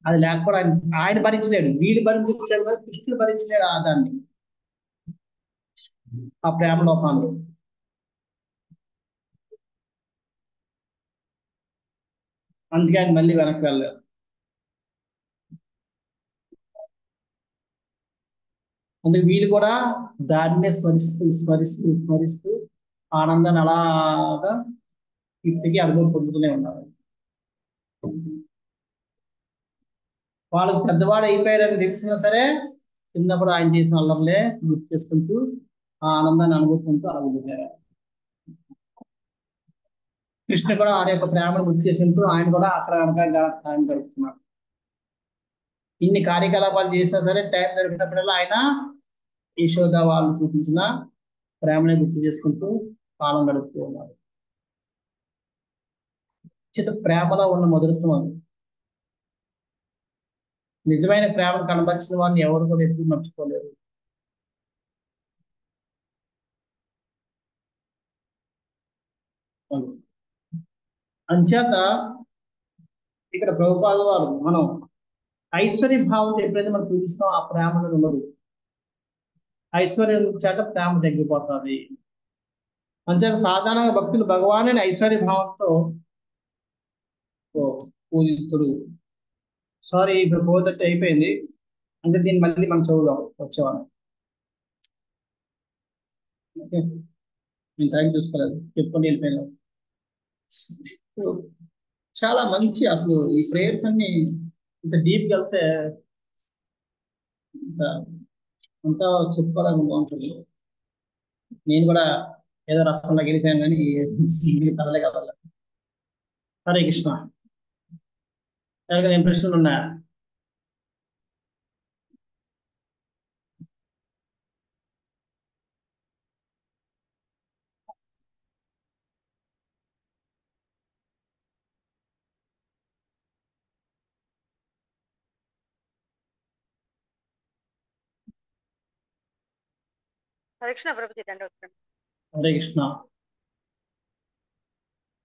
అది లేకపోతే ఆయన భరించలేడు. వీడు భరించాడు కానీ కృష్ణుడు భరించలేడు ఆ దాన్ని, ఆ ప్రేమ లోపాన్ని. అందుకే ఆయన మళ్ళీ వెనక్కి వెళ్ళలేదు. అందుకే వీళ్ళు కూడా దాన్నే స్మరిస్తూ స్మరిస్తూ స్మరిస్తూ ఆనందాన్ని అలాగా ఇప్పటికీ అనుభవం పొందుతూనే ఉన్నారు. వాళ్ళకి పెద్దవాడు అయిపోయాడని తెలిసినా సరే చిన్నప్పుడు ఆయన చేసిన అల్లర్లే గుర్తు చేసుకుంటూ ఆ ఆనందాన్ని అనుభవించుకుంటూ అడుగుతారు. కృష్ణ కూడా ఆయన యొక్క ప్రేమను గుర్తు చేసుకుంటూ ఆయన కూడా అక్కడ వెనక టైం గడుపుతున్నాడు. ఇన్ని కార్యకలాపాలు చేసినా సరే టైం దొరికినప్పుడల్లా ఆయన యశోద వాళ్ళు చూపించిన ప్రేమని గుర్తు చేసుకుంటూ కాలం గడుపుతూ ఉన్నారు. చిత్త ప్రేమలో ఉన్న మధురత్వం అది. నిజమైన ప్రేమను కనబరిచిన వారిని ఎవరు కూడా ఎప్పుడు మర్చిపోలేరు. అంచేత ఇక్కడ ప్రభుపాద వారు మనం ఐశ్వర్య భావంతో ఎప్పుడైతే మనం చూపిస్తాం ఆ ప్రేమను ఉండదు. ఐశ్వర్యం చేత ప్రేమ తగ్గిపోతుంది. అంచేత సాధారణంగా భక్తులు భగవాన్ని ఐశ్వర్య భావంతో పూజితుడు. సారీ, ఇప్పుడు 4:30 అయిపోయింది. అంటే దీన్ని మళ్ళీ మనం చదువుదాం వచ్చేవాళ్ళం. ఓకే, నేను టైం చూసుకోలేదు, చెప్పుకొని వెళ్ళిపోయాను. చాలా మంచి అసలు ఈ ప్రేయర్స్ అన్ని ఇంత డీప్గా వెళ్తే అంతా చెప్పుకోవడానికి బాగుంటుంది. నేను కూడా ఏదో రాష్ట్రంలో గెలిపాను కానీ కదలే కదలే. హరే కృష్ణ. ఎవరికైనా ప్రశ్నలు ఉన్నాయా? హరికృష్ణ ప్రభుజీ దండవతం. హరే కృష్ణ.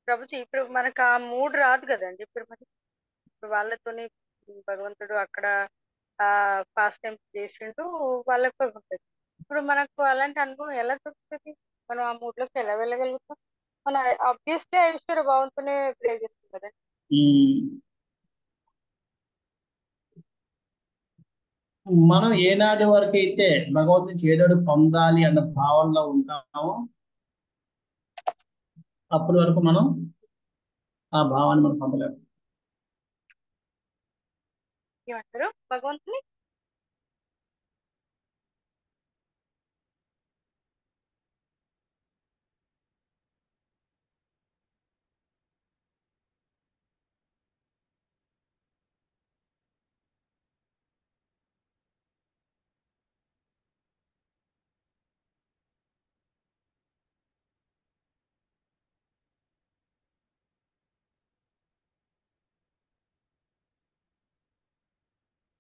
ప్రభుజీ ఇప్పుడు మనకు ఆ మూడ్ రాదు కదండి. ఇప్పుడు మరి ఇప్పుడు వాళ్ళతోని భగవంతుడు అక్కడ ఆ ఫాస్ట్ టైం చేసిండు, వాళ్ళకు ఉంటుంది. ఇప్పుడు మనకు అలాంటి అనుభవం ఎలా దొరుకుతుంది? మనం ఆ మూడ్ లోకి ఎలా వెళ్ళగలుగుతాం? మన ఆబ్వియస్లీ ఐశ్వర్య భావంతోనే ప్రే చేస్తాం కదండి. మనం ఏనాటి వరకు అయితే భగవంతుని చేదోడు పొందాలి అన్న భావనలో ఉంటామో అప్పటి వరకు మనం ఆ భావాన్ని మనం పొందలేము. ఏమంటారు భగవంతుని?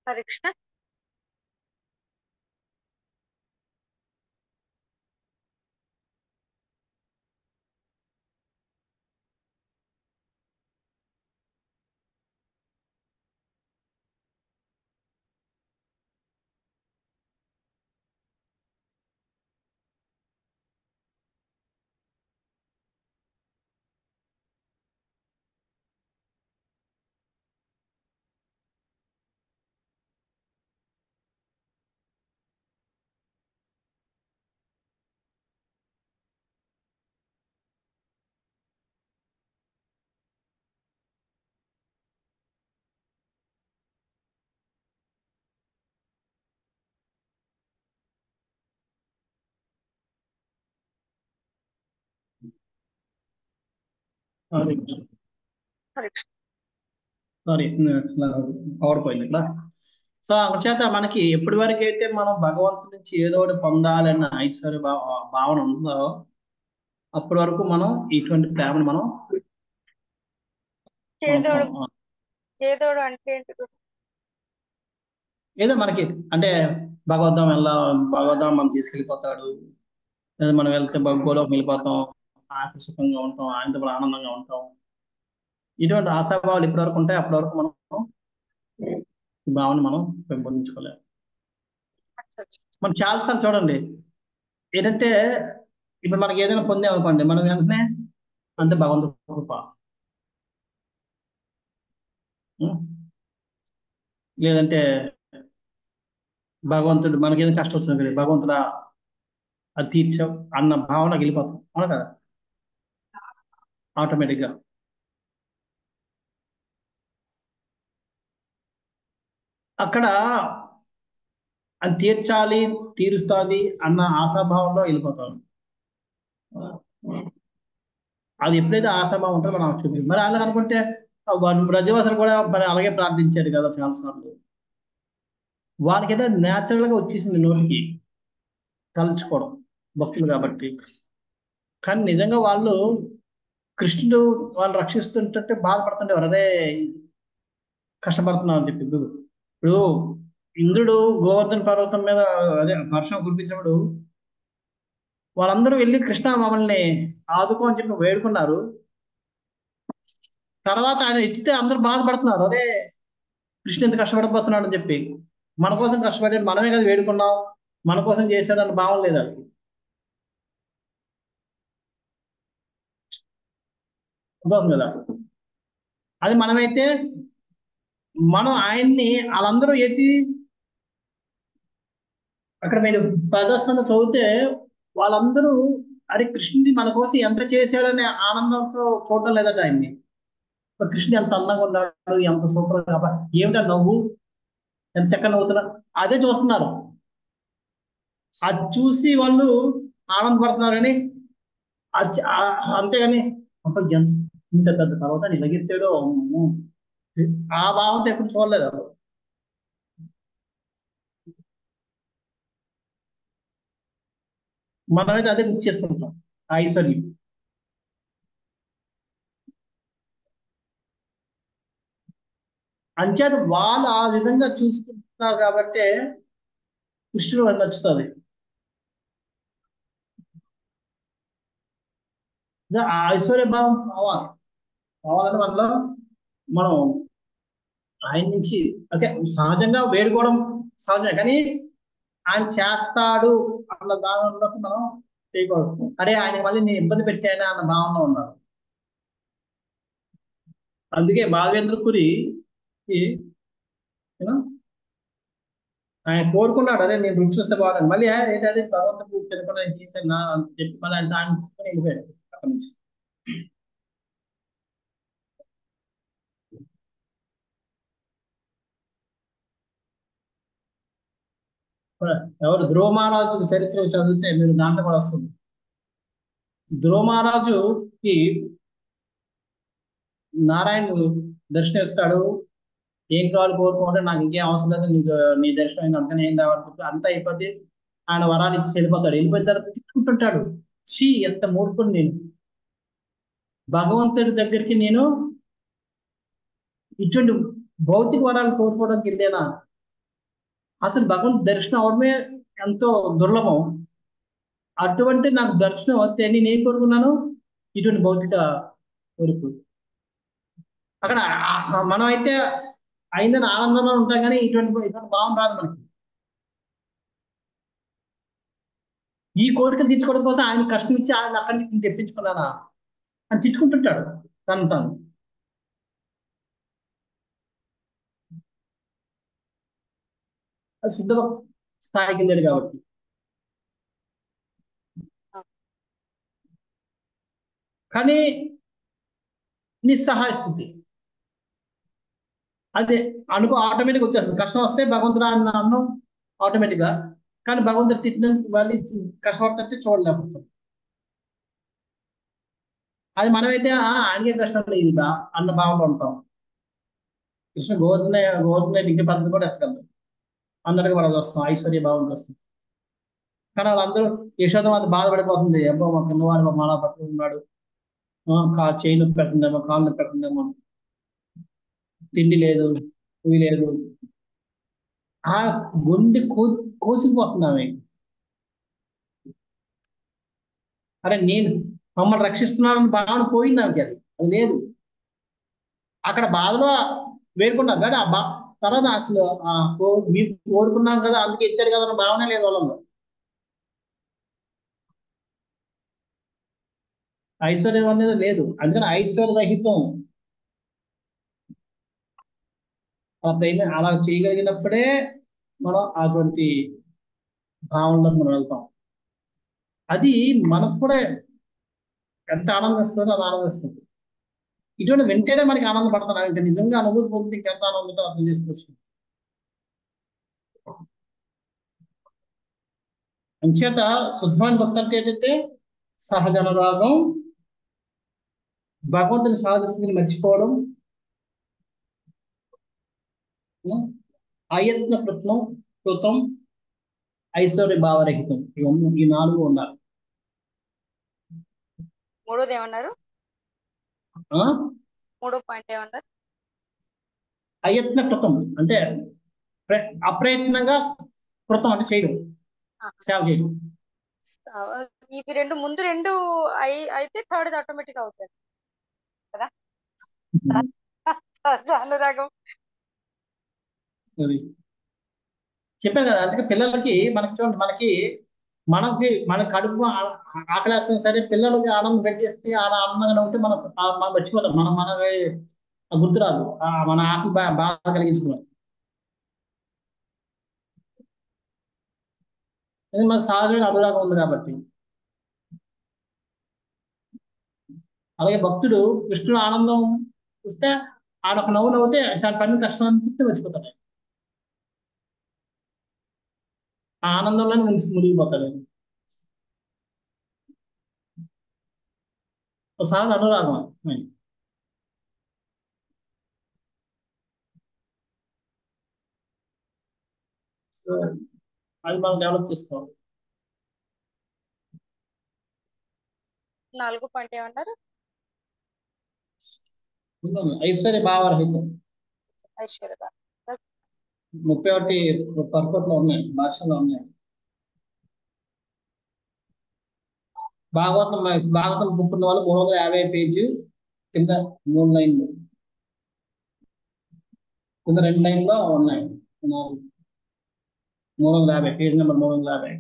హరికృష్ణ. హరికృష్ణ. సారీ, పవర్ పోయింది ఇక్కడ. సో అందుచేత మనకి ఎప్పటి వరకు అయితే మనం భగవంతుడి నుంచి ఏదో ఒకటి పొందాలన్న ఐశ్వర్య భావన ఉందో అప్పటి వరకు మనం ఇటువంటి ప్రేమను మనం చేదోడు మనం చేదోడు అంటే ఏంటి గురు? ఏదో మనకి అంటే భగవద్ధాం మనం తీసుకెళ్ళిపోతాడు, లేదా మనం వెళ్తే గోలోకి వెళ్ళిపోతాం, ఆకలి సుఖంగా ఉంటాం, ఆయనతో కూడా ఆనందంగా ఉంటాం. ఇటువంటి ఆశాభావాలు ఎప్పటి వరకు ఉంటాయి అప్పటి వరకు మనం ఈ భావన మనం పెంపొందించుకోలేము. అచ్చా, అచ్చా. మనం చాలాసార్లు చూడండి ఏంటంటే ఇప్పుడు మనకి ఏదైనా పొందాం అనుకోండి, మనం వెంటనే అంతే భగవంతుడి కృప. ఉం? లేదంటే భగవంతుడు మనకి ఏదైనా కష్టం వచ్చింది కదా, భగవంతుడా అది తీర్చావు అన్న భావనకి వెళ్ళిపోతాం, అవును కదా, ఆటోమేటిక్గా. అక్కడ అది తీర్చాలి, తీరుస్తుంది అన్న ఆశాభావంలో వెళ్ళిపోతాం. అది ఎప్పుడైతే ఆశాభావం ఉంటుందో మనం చూపించాం. మరి అలా అనుకుంటే బ్రజవాసులు కూడా మరి అలాగే ప్రార్థించారు కదా చాలాసార్లు. వాళ్ళకైతే న్యాచురల్ గా వచ్చేసింది నోటికి తలుచుకోవడం, భక్తులు కాబట్టి. కానీ నిజంగా వాళ్ళు కృష్ణుడు వాళ్ళు రక్షిస్తుంటే బాధపడుతుంటే అరే కష్టపడుతున్నావు అని చెప్పి. ఇప్పుడు ఇంద్రుడు గోవర్ధన పర్వతం మీద అదే వర్షం కురిపించినప్పుడు వాళ్ళందరూ వెళ్ళి కృష్ణ మమ్మల్ని ఆదుకో అని చెప్పి వేడుకున్నారు. తర్వాత ఆయన ఎత్తితే అందరూ బాధపడుతున్నారు, అరే కృష్ణ ఎంత కష్టపడిపోతున్నాడు అని చెప్పి. మన కోసం కష్టపడాడు, మనమే కదా వేడుకున్నాం, మన కోసం చేశాడు అని భావం లేదు వాళ్ళకి. అర్థమవుతుంది కదా. అది మనమైతే మనం ఆయన్ని వాళ్ళందరూ ఏంటి అక్కడ మీరు ప్రదర్శన చదివితే వాళ్ళందరూ అరే కృష్ణుడి మన కోసం ఎంత చేశాడనే ఆనందంతో చూడటం లేదట ఆయన్ని. కృష్ణుడు ఎంత అందంగా ఉన్నాడు, ఎంత సూపర్ ఏమిటా నవ్వు, ఎంత చక్కగా నవ్వుతున్నా, అదే చూస్తున్నారు. అది చూసి వాళ్ళు ఆనందపడుతున్నారని అంతేగాని ఎంత ఇంత పెద్ద పర్వతాన్ని ఇలాగెత్తాడో ఆ భావంతో ఎప్పుడు చూడలేదు వాళ్ళు. మనమైతే అదే గుర్తు చేసుకుంటాం ఆ ఐశ్వర్యం. అంచేత వాళ్ళు ఆ విధంగా చూసుకుంటున్నారు కాబట్టి కృష్ణుడు అది నచ్చుతుంది. ఆ ఐశ్వర్య భావం కావాలంటే మనలో మనం ఆయన నుంచి అంటే సహజంగా వేడుకోవడం సహజమే, కానీ ఆయన చేస్తాడు అన్న దానిలోకి మనం చేయకూడదు. అరే ఆయన మళ్ళీ నేను ఇబ్బంది పెట్టానా అన్న భావనలో ఉన్నారు. అందుకే బాలవేంద్ర పురి ఆయన కోరుకున్నాడు, అరే నేను రుచి చూస్తే బాగుంటాను, మళ్ళీ ఏంటది భగవంతుడు తినకుండా నేను తీసాను నా అని చెప్పి మళ్ళీ ఆయన తీసుకొని వెళ్ళిపోయాడు అక్కడి నుంచి. ఎవరు ధ్రువ మహారాజు చరిత్ర చదివితే మీరు దాంట్లో కూడా వస్తుంది. ధ్రువ మహారాజుకి నారాయణుడు దర్శనం ఇస్తాడు, ఏం కావాలి కోరుకుంటే నాకు ఇంకేం అవసరం లేదు, నీకు నీ దర్శనం అయింది అందుకని ఏం కావాలనుకుంటే అంతా అయిపోతే ఆయన వరాలు ఇచ్చి వెళ్ళిపోతాడు. వెళ్ళిపోయిన తర్వాత తిట్టుకుంటుంటాడు, చీ ఎంత మూర్ఖుడు నేను, భగవంతుడి దగ్గరికి నేను ఇటువంటి భౌతిక వరాలు కోరుకోవడానికి వెళ్ళేనా, అసలు భగవంతు దర్శనం అవడమే ఎంతో దుర్లభం, అటువంటి నాకు దర్శనం వస్తే నేనేం కోరుకున్నాను, ఇటువంటి భౌతిక కోరిక. అక్కడ మనం అయితే అయిందని ఆనందంలో ఉంటాం, కానీ ఇటువంటి భావం రాదు మనకి. ఈ కోరికలు తీర్చుకోవడం కోసం ఆయన కష్టం ఇచ్చి ఆయన అక్కడి నుంచి తెప్పించుకున్నానా అని తిట్టుకుంటుంటాడు తను. అది శుద్ధ స్థాయికి వెళ్ళాడు కాబట్టి. కానీ నిస్సహాయ స్థితి అదే అనుకో ఆటోమేటిక్ వచ్చేస్తుంది. కష్టం వస్తే భగవంతుడు అన్న అన్నం ఆటోమేటిక్గా, కానీ భగవంతుడు తిట్టినందుకు మళ్ళీ కష్టపడుతుంటే చూడలేకపోతాం. అది మనమైతే ఆయనకే కష్టం లేదు అన్న భావంలో ఉంటాం. కృష్ణ గోవర్ధన ఇంకే పద్ధతి కూడా ఎత్తగలరు. అన్నట్టుగా వాళ్ళకి వస్తాం, ఐశ్వర్య భావంకి వస్తాం. కానీ వాళ్ళందరూ యశోదమాత బాధపడిపోతుంది, అబ్బో మా పిల్లవాడు మా అలా పట్టుకున్నాడు, చేయి నొప్పి పెడుతుందేమో, కాళ్ళు నొప్పి పెడుతుందేమో, తిండి లేదు, పువ్వు లేదు. ఆ గుండె కోసిపోతుంది ఆమె. అరే నేను మమ్మల్ని రక్షిస్తున్నానని భావన పోయింది ఆమెకి, అది లేదు. అక్కడ బాధలో వేరుకున్నారు కానీ తర్వాత అసలు మేము కోరుకున్నాం కదా అందుకే ఇచ్చాడు కదా అన్న భావనే లేదు వాళ్ళలో. ఐశ్వర్యం అనేది లేదు, అందుకని ఐశ్వర్యరహితం. అలా చేయగలిగినప్పుడే మనం అటువంటి భావనలో మనం వెళ్తాం. అది మనకు కూడా ఎంత ఆనందిస్తుందో అది ఆనందిస్తుంది. ఇటువంటి వెంటనే మనకి ఆనందపడుతున్నాం, ఇంకా నిజంగా అనుభూతి పొందితే ఇంకెంత ఆనందంతో అర్థం చేసుకోవచ్చు. అంచేత శుద్ధమైన భక్తి అంటే ఏంటంటే సహజ అనురాగం, భగవంతుని సహజ స్థితిని మర్చిపోవడం, అయత్న కృతం, ఐశ్వర్య భావరహితం. ఇవన్నీ ఈ 4 ఉండాలి. మూడోది ఏమన్నారు? మూడో పాయింట్ ఏమన్నారు? అయత్న కృతం అంటే అప్రయత్నంగా కృతం అంటే చేయడం, సేవ చేయడం. ఇవి ముందు రెండు అయితే థర్డ్ ఆటోమేటిక్ అవుతుంది కదా. అనురాగం చెప్పాను కదా. అందుకే పిల్లలకి మనకి చూడండి, మన కడుపు ఆకలేస్తుంది సరే, పిల్లలకి ఆనందం పెట్టేస్తే ఆనందంగా నవ్వుతే మనం మర్చిపోతాం, మనకి గుర్తురాదు మన ఆకలి బాధ కలిగించుకున్నాం. ఇది మనకు సహజమైన అనురాగం ఉంది కాబట్టి. అలాగే భక్తుడు కృష్ణుడు ఆనందం వస్తే ఆడొక నవ్వు నవ్వుతే దాని పని కష్టం అనిపిస్తే మర్చిపోతాడు, ఆ ఆనందంలోనే మునిగిపోతాడు. సహజ అనురాగం. సో అది మనం డెవలప్ చేసుకోవాలి. 4 పాయింట్ ఏమన్నారు? ఐశ్వర్య భావరహితం. ఐశ్వర్య 31 పర్పట్లో ఉన్నాయి, భాషలో ఉన్నాయి. భాగవతం బుక్ ఉన్న వాళ్ళు 350 పేజీ కింద 3 లైన్లు, కింద 2 లైన్లో ఉన్నాయి. 350 పేజీ నెంబర్ 350.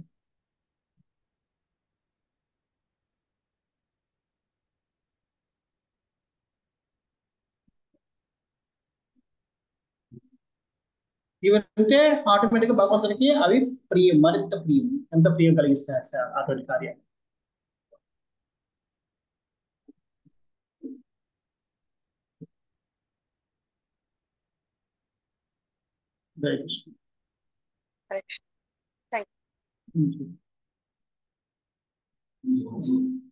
ఇవంటే ఆటోమేటిక్ గా భగవంతుడికి అవి ప్రియం, మరింత ప్రియం, ఎంత ప్రియం కలిగిస్తాయి అటువంటి కార్యాలు. Hare Krishna. Thank you. Thank you.